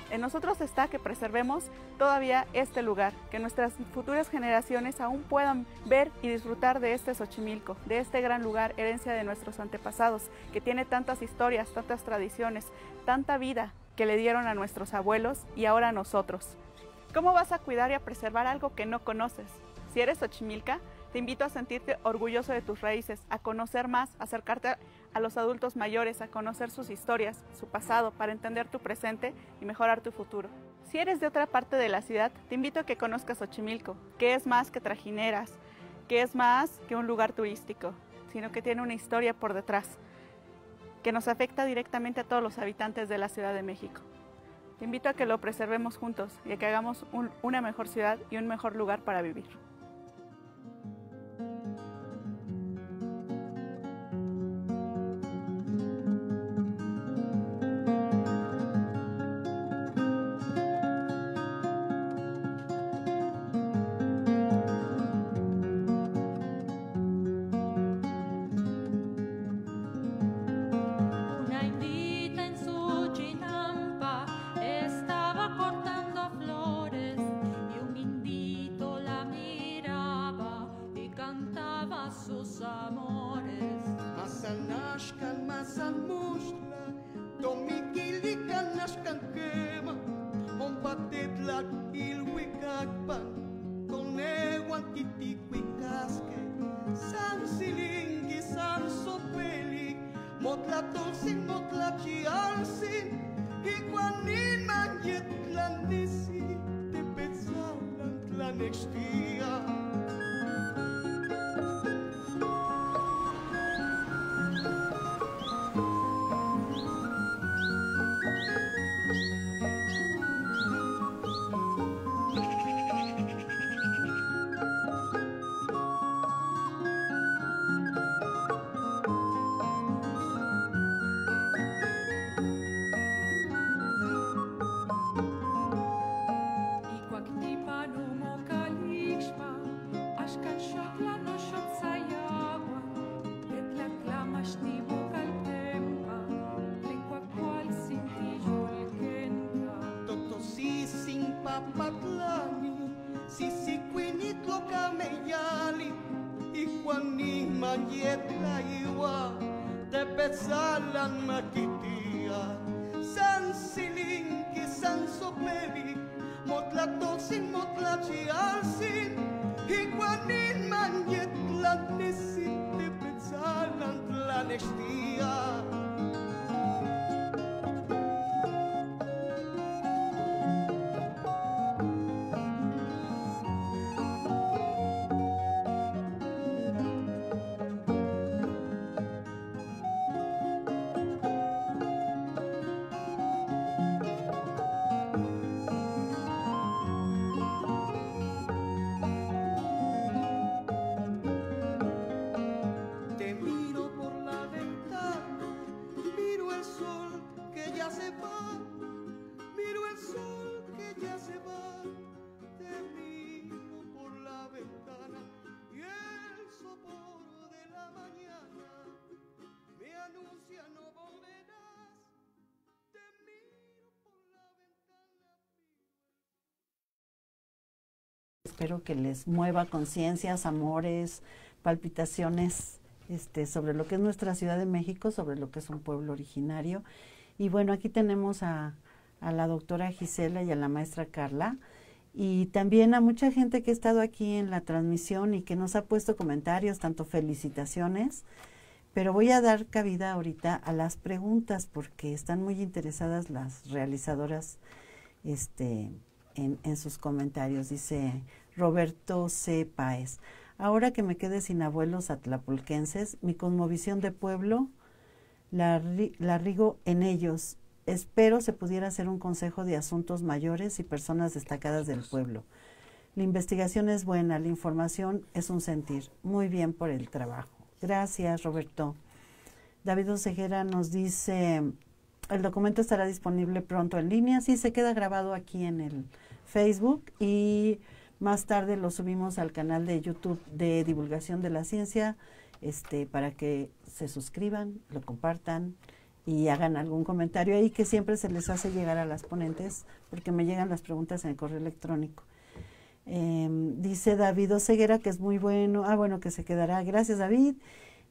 En nosotros está que preservemos todavía este lugar, que nuestras futuras generaciones aún puedan ver y disfrutar de este Xochimilco, de este gran lugar, herencia de nuestros antepasados, que tiene tantas historias, tantas tradiciones, tanta vida que le dieron a nuestros abuelos y ahora a nosotros. ¿Cómo vas a cuidar y a preservar algo que no conoces? Si eres xochimilca, te invito a sentirte orgulloso de tus raíces, a conocer más, a acercarte a los adultos mayores, a conocer sus historias, su pasado, para entender tu presente y mejorar tu futuro. Si eres de otra parte de la ciudad, te invito a que conozcas Xochimilco, que es más que trajineras, que es más que un lugar turístico, sino que tiene una historia por detrás, que nos afecta directamente a todos los habitantes de la Ciudad de México. Te invito a que lo preservemos juntos y a que hagamos una mejor ciudad y un mejor lugar para vivir. manyetla iwa te pesalan makitia san silinki san sopeli motlatosin motlachialsin iguanin manyetla nisin te pesalan tlanextia. Espero que les mueva conciencias, amores, palpitaciones sobre lo que es nuestra Ciudad de México, sobre lo que es un pueblo originario. Y bueno, aquí tenemos a la doctora Gisela y a la maestra Carla, y también a mucha gente que ha estado aquí en la transmisión y que nos ha puesto comentarios, tanto felicitaciones, pero voy a dar cabida ahorita a las preguntas porque están muy interesadas las realizadoras en sus comentarios. Dice Roberto C. Páez: ahora que me quedé sin abuelos atlapulquenses, mi cosmovisión de pueblo la rigo en ellos. Espero se pudiera hacer un consejo de asuntos mayores y personas destacadas del pueblo. La investigación es buena, la información es un sentir. Muy bien por el trabajo. Gracias, Roberto. David Ocejera nos dice: el documento estará disponible pronto en línea. Sí, se queda grabado aquí en el Facebook y más tarde lo subimos al canal de YouTube de Divulgación de la Ciencia, para que se suscriban, lo compartan y hagan algún comentario ahí, que siempre se les hace llegar a las ponentes porque me llegan las preguntas en el correo electrónico. Dice David Oceguera que es muy bueno. Bueno, que se quedará. Gracias, David.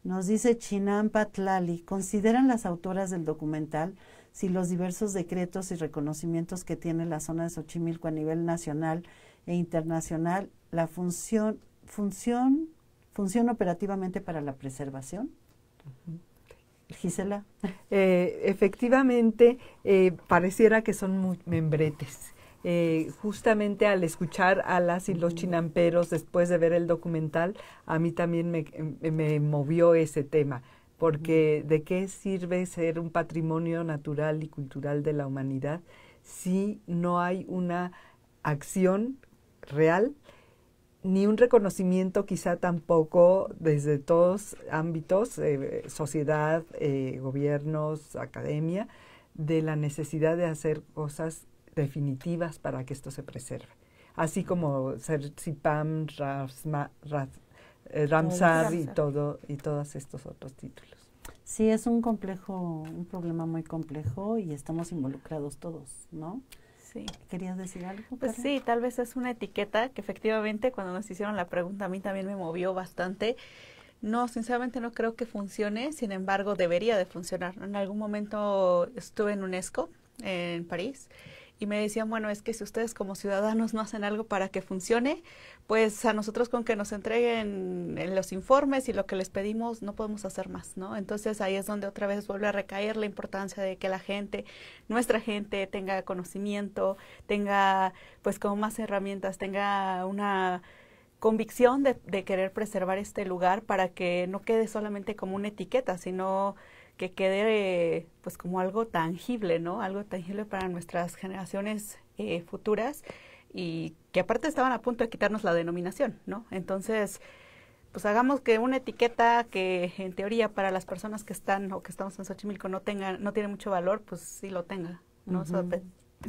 Nos dice Chinampa Tlali: ¿consideran las autoras del documental si los diversos decretos y reconocimientos que tiene la zona de Xochimilco a nivel nacional e internacional la funciona operativamente para la preservación? Gisela. Efectivamente, pareciera que son muy membretes. Justamente al escuchar a las y los chinamperos después de ver el documental, a mí también me movió ese tema, porque ¿de qué sirve ser un patrimonio natural y cultural de la humanidad si no hay una acción real, ni un reconocimiento quizá tampoco desde todos ámbitos, sociedad, gobiernos, academia, de la necesidad de hacer cosas definitivas para que esto se preserve? Así como Sercipam, Ramsar y todos estos otros títulos. Sí, es un problema muy complejo y estamos involucrados todos, ¿no? Sí. ¿Querías decir algo? Pues sí, tal vez es una etiqueta que efectivamente cuando nos hicieron la pregunta a mí también me movió bastante. No, sinceramente no creo que funcione, sin embargo debería de funcionar. En algún momento estuve en UNESCO, en París, y me decían, bueno, es que si ustedes como ciudadanos no hacen algo para que funcione, pues a nosotros con que nos entreguen los informes y lo que les pedimos no podemos hacer más, ¿no? Entonces ahí es donde otra vez vuelve a recaer la importancia de que la gente, nuestra gente, tenga conocimiento, tenga pues como más herramientas, tenga una convicción de querer preservar este lugar para que no quede solamente como una etiqueta, sino que quede pues como algo tangible, ¿no? Algo tangible para nuestras generaciones futuras, y que aparte estaban a punto de quitarnos la denominación, ¿no? Entonces, pues hagamos que una etiqueta que en teoría para las personas que están o que estamos en Xochimilco no tiene mucho valor, pues sí lo tenga, ¿no?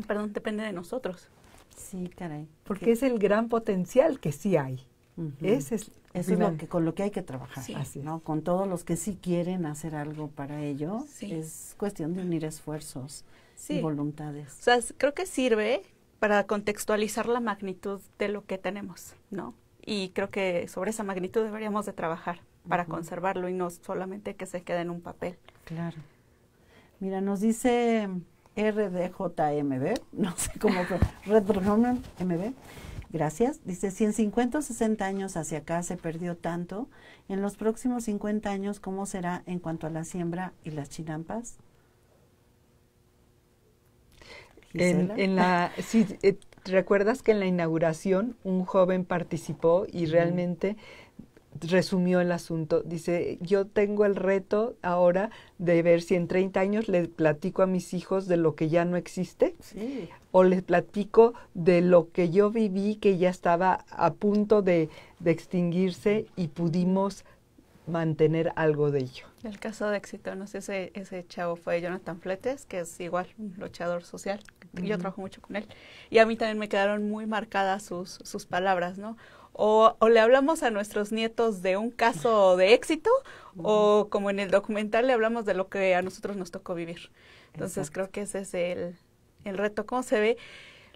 Perdón, depende de nosotros. Sí, caray. Porque es el gran potencial que sí hay. Eso es con lo que hay que trabajar, Sí. ¿no? Con todos los que sí quieren hacer algo para ello, Sí. es cuestión de unir esfuerzos Sí. y voluntades. O sea, creo que sirve para contextualizar la magnitud de lo que tenemos, ¿no? Y creo que sobre esa magnitud deberíamos de trabajar. para conservarlo y no solamente que se quede en un papel. Claro. Mira, nos dice RDJMB, no sé cómo, RedMB, gracias. Dice, si en 50 o 60 años hacia acá se perdió tanto, en los próximos 50 años, ¿cómo será en cuanto a la siembra y las chinampas? ¿Recuerdas que en la inauguración un joven participó y realmente resumió el asunto? Dice, yo tengo el reto ahora de ver si en 30 años les platico a mis hijos de lo que ya no existe, o les platico de lo que yo viví, que ya estaba a punto de extinguirse y pudimos mantener algo de ello. El caso de éxito, no sé, ese chavo fue Jonathan Fletes, que es igual un luchador social. Yo trabajo mucho con él. Y a mí también me quedaron muy marcadas sus palabras, ¿no? O le hablamos a nuestros nietos de un caso de éxito, o como en el documental le hablamos de lo que a nosotros nos tocó vivir. Entonces creo que ese es el reto. ¿Cómo se ve?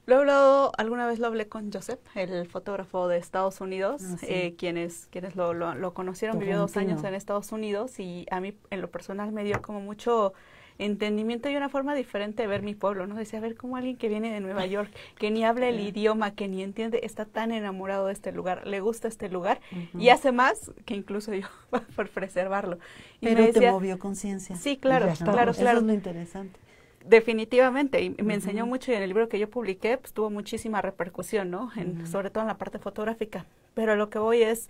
Lo he hablado, alguna vez lo hablé con Joseph, el fotógrafo de Estados Unidos, quienes lo conocieron, vivió 2 años en Estados Unidos, y a mí en lo personal me dio como mucho entendimiento y una forma diferente de ver mi pueblo, ¿no? Decía, a ver, cómo alguien que viene de Nueva York, que ni habla el idioma, que ni entiende, está tan enamorado de este lugar, le gusta este lugar, y hace más que incluso yo por preservarlo. Y pero decía, te movió conciencia. Sí, claro, claro. Eso es lo interesante. Definitivamente, y me enseñó mucho, y en el libro que yo publiqué pues tuvo muchísima repercusión, ¿no? Sobre todo en la parte fotográfica. Pero a lo que voy es,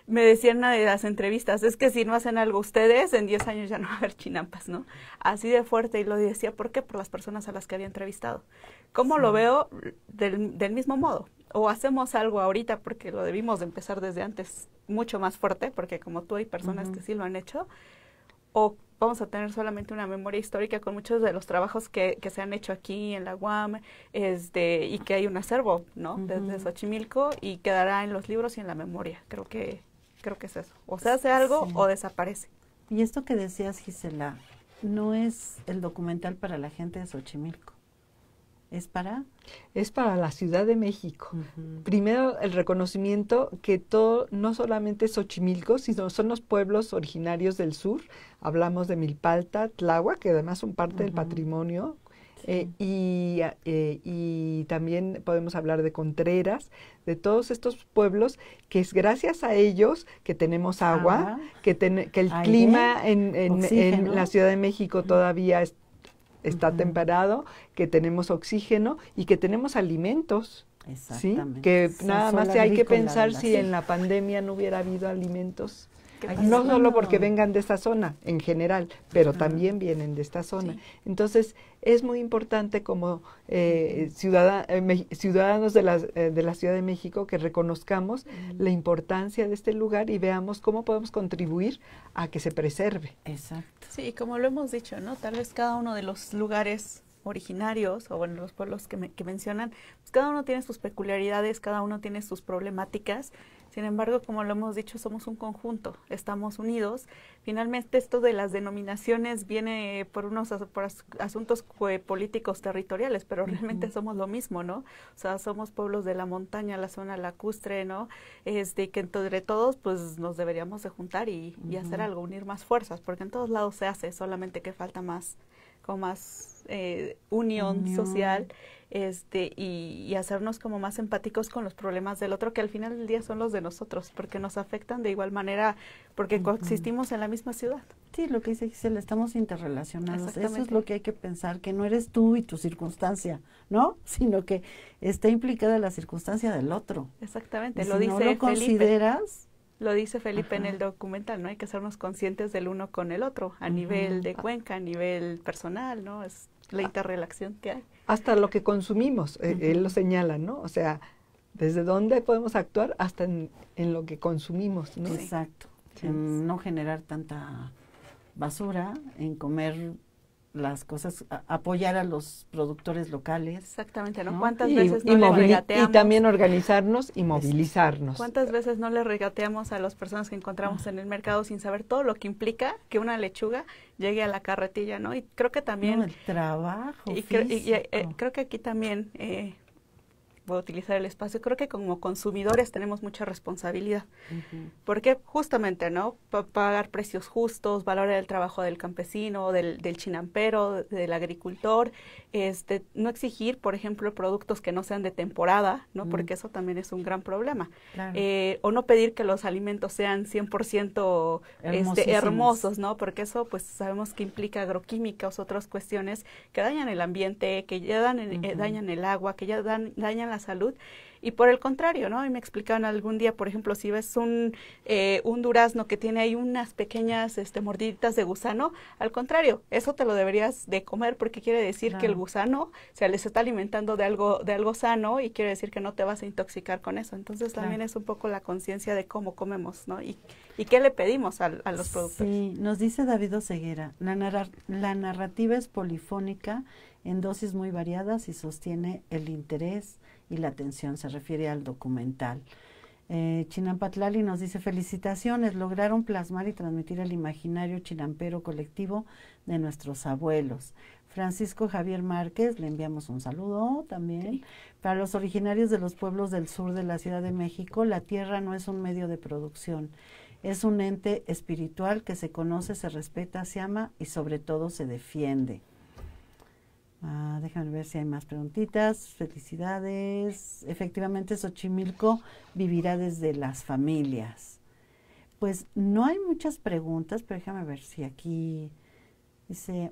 me decían en una de las entrevistas, es que si no hacen algo ustedes, en 10 años ya no va a haber chinampas, ¿no? Así de fuerte, y lo decía, ¿por qué? Por las personas a las que había entrevistado. ¿Cómo lo veo? Del mismo modo. O hacemos algo ahorita, porque lo debimos de empezar desde antes, mucho más fuerte, porque como tú hay personas que sí lo han hecho, o vamos a tener solamente una memoria histórica con muchos de los trabajos que se han hecho aquí en la UAM, y que hay un acervo, ¿no? Desde Xochimilco, y quedará en los libros y en la memoria. Creo que es eso. O se hace algo o desaparece. Y esto que decías, Gisela, no es el documental para la gente de Xochimilco. ¿Es para? Es para la Ciudad de México. Primero, el reconocimiento que no solamente Xochimilco, sino son los pueblos originarios del sur. Hablamos de Milpalta, Tláhuac, que además son parte del patrimonio. Y también podemos hablar de Contreras, de todos estos pueblos, que es gracias a ellos que tenemos agua, que el clima en la Ciudad de México todavía está temperado, que tenemos oxígeno y que tenemos alimentos. ¿Sí? Que nada más hay que pensar si en la pandemia no hubiera habido alimentos. No solo porque vengan de esta zona en general, pero también vienen de esta zona. Sí. Entonces, es muy importante como ciudadanos de la Ciudad de México que reconozcamos la importancia de este lugar y veamos cómo podemos contribuir a que se preserve. Exacto. Sí, como lo hemos dicho, ¿no? Tal vez cada uno de los lugares originarios, o bueno, los pueblos que mencionan, pues cada uno tiene sus peculiaridades, cada uno tiene sus problemáticas. Sin embargo, como lo hemos dicho, somos un conjunto, estamos unidos. Finalmente, esto de las denominaciones viene por asuntos políticos territoriales, pero realmente somos lo mismo, ¿no? O sea, somos pueblos de la montaña, la zona lacustre, ¿no? Que entre todos, pues, nos deberíamos de juntar y hacer algo, unir más fuerzas, porque en todos lados se hace, solamente que falta más unión social, y hacernos como más empáticos con los problemas del otro, que al final del día son los de nosotros, porque nos afectan de igual manera, porque coexistimos en la misma ciudad. Sí, lo que dice Gisela, estamos interrelacionados. Eso es lo que hay que pensar, que no eres tú y tu circunstancia, ¿no? Sino que está implicada la circunstancia del otro. Exactamente, lo dice Felipe. ¿Consideras? Lo dice Felipe en el documental, ¿no? Hay que hacernos conscientes del uno con el otro, a nivel de cuenca, a nivel personal, ¿no? Es la interrelación que hay. Hasta lo que consumimos, él lo señala, ¿no? O sea, desde dónde podemos actuar hasta en lo que consumimos, ¿no? Exacto. En no generar tanta basura, en comer las cosas, apoyar a los productores locales. Exactamente, ¿no? ¿Cuántas veces no le regateamos? Y también organizarnos y movilizarnos. ¿Cuántas veces no le regateamos a las personas que encontramos en el mercado sin saber todo lo que implica que una lechuga llegue a la carretilla, ¿no? Y creo que también... el trabajo creo que aquí también voy a utilizar el espacio, creo que como consumidores tenemos mucha responsabilidad, porque justamente, ¿no? Pagar precios justos, valorar el trabajo del campesino, del chinampero, del agricultor, no exigir, por ejemplo, productos que no sean de temporada, ¿no? Porque eso también es un gran problema. Claro. O no pedir que los alimentos sean 100% hermosos, ¿no? Porque eso, pues, sabemos que implica agroquímicas, otras cuestiones que dañan el ambiente, que ya dañan el agua, que ya dañan la salud. Y por el contrario, ¿no? Y me explicaban algún día, por ejemplo, si ves un durazno que tiene ahí unas pequeñas mordiditas de gusano, al contrario, eso te lo deberías de comer porque quiere decir que el gusano se les está alimentando de algo sano y quiere decir que no te vas a intoxicar con eso. Entonces también es un poco la conciencia de cómo comemos, ¿no? Y qué le pedimos a los productores. Sí, nos dice David Oseguera, la narrativa es polifónica en dosis muy variadas y sostiene el interés y la atención, se refiere al documental. Chinampatlali nos dice, felicitaciones, lograron plasmar y transmitir el imaginario chinampero colectivo de nuestros abuelos. Francisco Javier Márquez, le enviamos un saludo también. Sí. Para los originarios de los pueblos del sur de la Ciudad de México, la tierra no es un medio de producción, es un ente espiritual que se conoce, se respeta, se ama y sobre todo se defiende. Déjame ver si hay más preguntitas. Felicidades. Efectivamente, Xochimilco vivirá desde las familias. Pues no hay muchas preguntas, pero déjame ver si aquí dice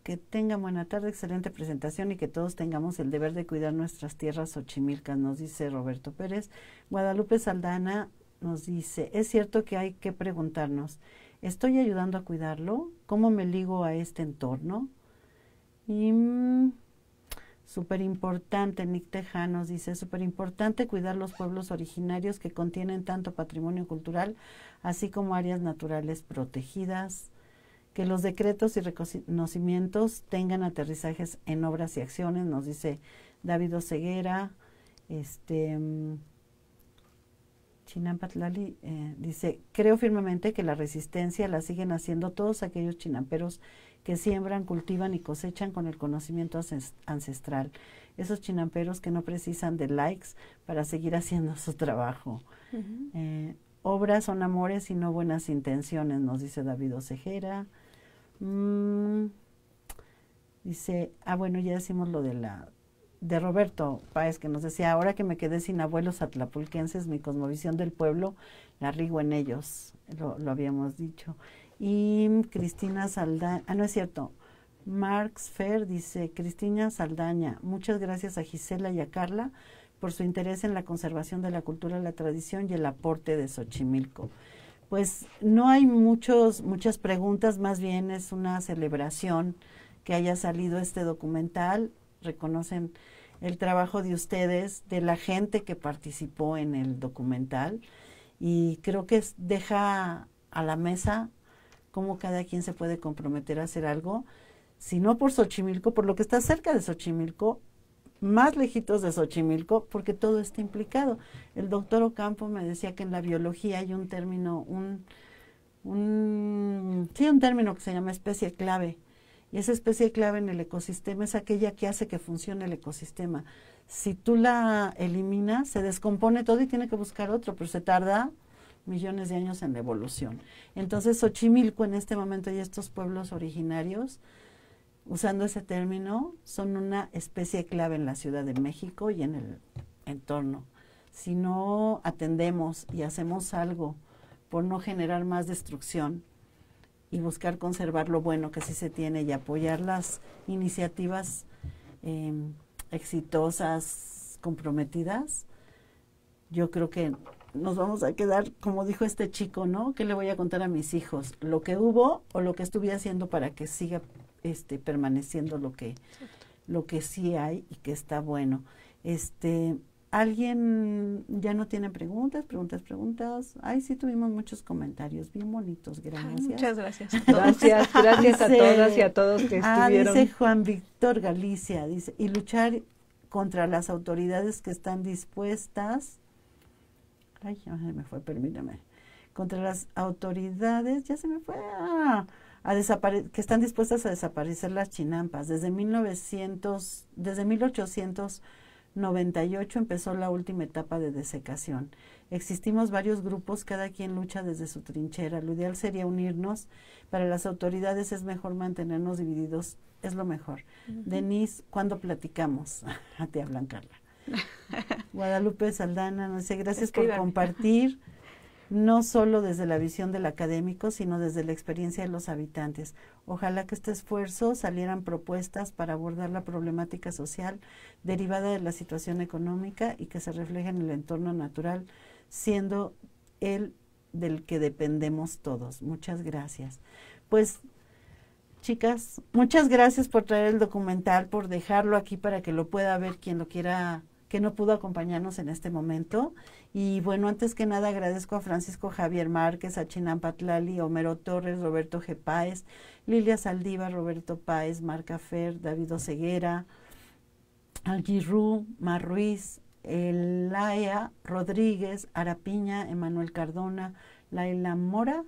que tengan buena tarde, excelente presentación y que todos tengamos el deber de cuidar nuestras tierras xochimilcas, nos dice Roberto Pérez. Guadalupe Saldana nos dice, es cierto que hay que preguntarnos, ¿estoy ayudando a cuidarlo? ¿Cómo me ligo a este entorno? Y súper importante, Nick Tejanos dice, súper importante cuidar los pueblos originarios que contienen tanto patrimonio cultural, así como áreas naturales protegidas, que los decretos y reconocimientos tengan aterrizajes en obras y acciones, nos dice David Oseguera. Chinampatlali dice, creo firmemente que la resistencia la siguen haciendo todos aquellos chinamperos que siembran, cultivan y cosechan con el conocimiento ancestral. Esos chinamperos que no precisan de likes para seguir haciendo su trabajo. Obras son amores y no buenas intenciones, nos dice David Oseguera. Dice, bueno, ya decimos lo de Roberto Páez, que nos decía, ahora que me quedé sin abuelos atlapulquenses, mi cosmovisión del pueblo la rigo en ellos, lo habíamos dicho. Y Cristina Saldaña, no es cierto, Marx Fer dice, Cristina Saldaña, muchas gracias a Gisela y a Carla por su interés en la conservación de la cultura, la tradición y el aporte de Xochimilco. Pues no hay muchas preguntas, más bien es una celebración que haya salido este documental. Reconocen el trabajo de ustedes, de la gente que participó en el documental, y creo que deja a la mesa cómo cada quien se puede comprometer a hacer algo, si no por Xochimilco, por lo que está cerca de Xochimilco, más lejitos de Xochimilco, porque todo está implicado. El doctor Ocampo me decía que en la biología hay un término, un término que se llama especie clave. Y esa especie clave en el ecosistema es aquella que hace que funcione el ecosistema. Si tú la eliminas, se descompone todo y tiene que buscar otro, pero se tarda millones de años en la evolución. Entonces, Xochimilco en este momento y estos pueblos originarios, usando ese término, son una especie clave en la Ciudad de México y en el entorno. Si no atendemos y hacemos algo por no generar más destrucción, y buscar conservar lo bueno que sí se tiene y apoyar las iniciativas exitosas, comprometidas, yo creo que nos vamos a quedar, como dijo este chico, ¿no? ¿Qué le voy a contar a mis hijos? ¿Lo que hubo o lo que estuve haciendo para que siga permaneciendo lo que sí hay y que está bueno? ¿Alguien ya no tiene preguntas? Ay, sí, tuvimos muchos comentarios bien bonitos, gracias. Muchas gracias. Gracias a todas y a todos que estuvieron. Dice Juan Víctor Galicia, dice, y luchar contra las autoridades que están dispuestas, ya se me fue, permítame, contra las autoridades, ya se me fue, que están dispuestas a desaparecer las chinampas. Desde 1800 98 empezó la última etapa de desecación. Existimos varios grupos, cada quien lucha desde su trinchera. Lo ideal sería unirnos. Para las autoridades es mejor mantenernos divididos, es lo mejor. Denise, ¿cuándo platicamos? Te hablan, Carla. Guadalupe Saldana, no sé, gracias por compartir, no solo desde la visión del académico, sino desde la experiencia de los habitantes. Ojalá que este esfuerzo salieran propuestas para abordar la problemática social derivada de la situación económica y que se refleje en el entorno natural, siendo el del que dependemos todos. Muchas gracias. Pues, chicas, muchas gracias por traer el documental, por dejarlo aquí para que lo pueda ver quien lo quiera, que no pudo acompañarnos en este momento. Y bueno, antes que nada agradezco a Francisco Javier Márquez, a Chinampa Tlali, Homero Torres, Roberto G. Páez, Lilia Saldívar, Roberto Páez, Marca Fer, David Oseguera, Algirru, Mar Ruiz, Laia Rodríguez, Arapiña, Emanuel Cardona, Laila Mora,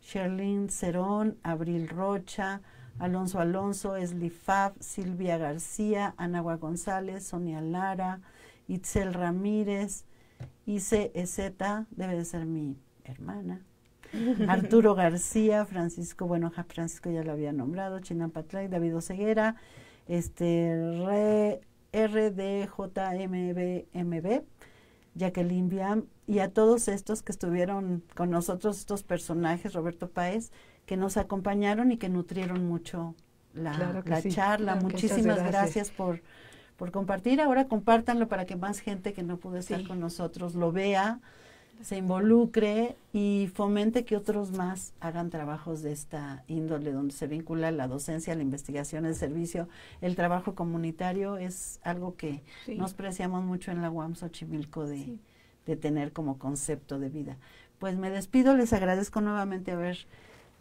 Sherlyn Cerón, Abril Rocha, Alonso Alonso, Esli Fab, Silvia García, Anagua González, Sonia Lara, Itzel Ramírez, Ice Ezeta, debe de ser mi hermana, Arturo García, Francisco, bueno, Francisco ya lo había nombrado, Chinampa Tlali, David Oseguera, RDJMBMB, Jacqueline Biam, y a todos estos que estuvieron con nosotros, estos personajes, Roberto Páez, que nos acompañaron y que nutrieron mucho la charla. Muchísimas gracias por compartir. Ahora compártanlo para que más gente que no pudo estar con nosotros lo vea, se involucre y fomente que otros más hagan trabajos de esta índole, donde se vincula la docencia, la investigación, el servicio, el trabajo comunitario. Es algo que nos preciamos mucho en la UAM Xochimilco de tener como concepto de vida. Pues me despido, les agradezco nuevamente haber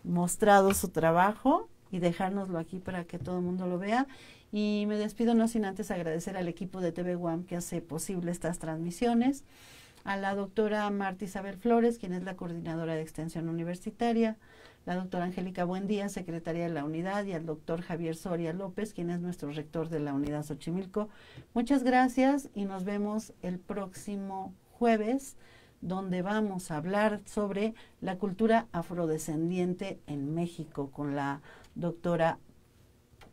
mostrado su trabajo y dejárnoslo aquí para que todo el mundo lo vea. Y me despido no sin antes agradecer al equipo de TV UAM que hace posible estas transmisiones, a la doctora Marta Isabel Flores, quien es la coordinadora de Extensión Universitaria, la doctora Angélica Buendía, secretaria de la unidad, y al doctor Javier Soria López, quien es nuestro rector de la unidad Xochimilco. Muchas gracias y nos vemos el próximo jueves, donde vamos a hablar sobre la cultura afrodescendiente en México con la doctora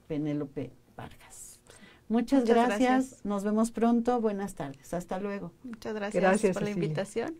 Penélope Vargas. Muchas gracias. Nos vemos pronto. Buenas tardes. Hasta luego. Muchas gracias por la invitación.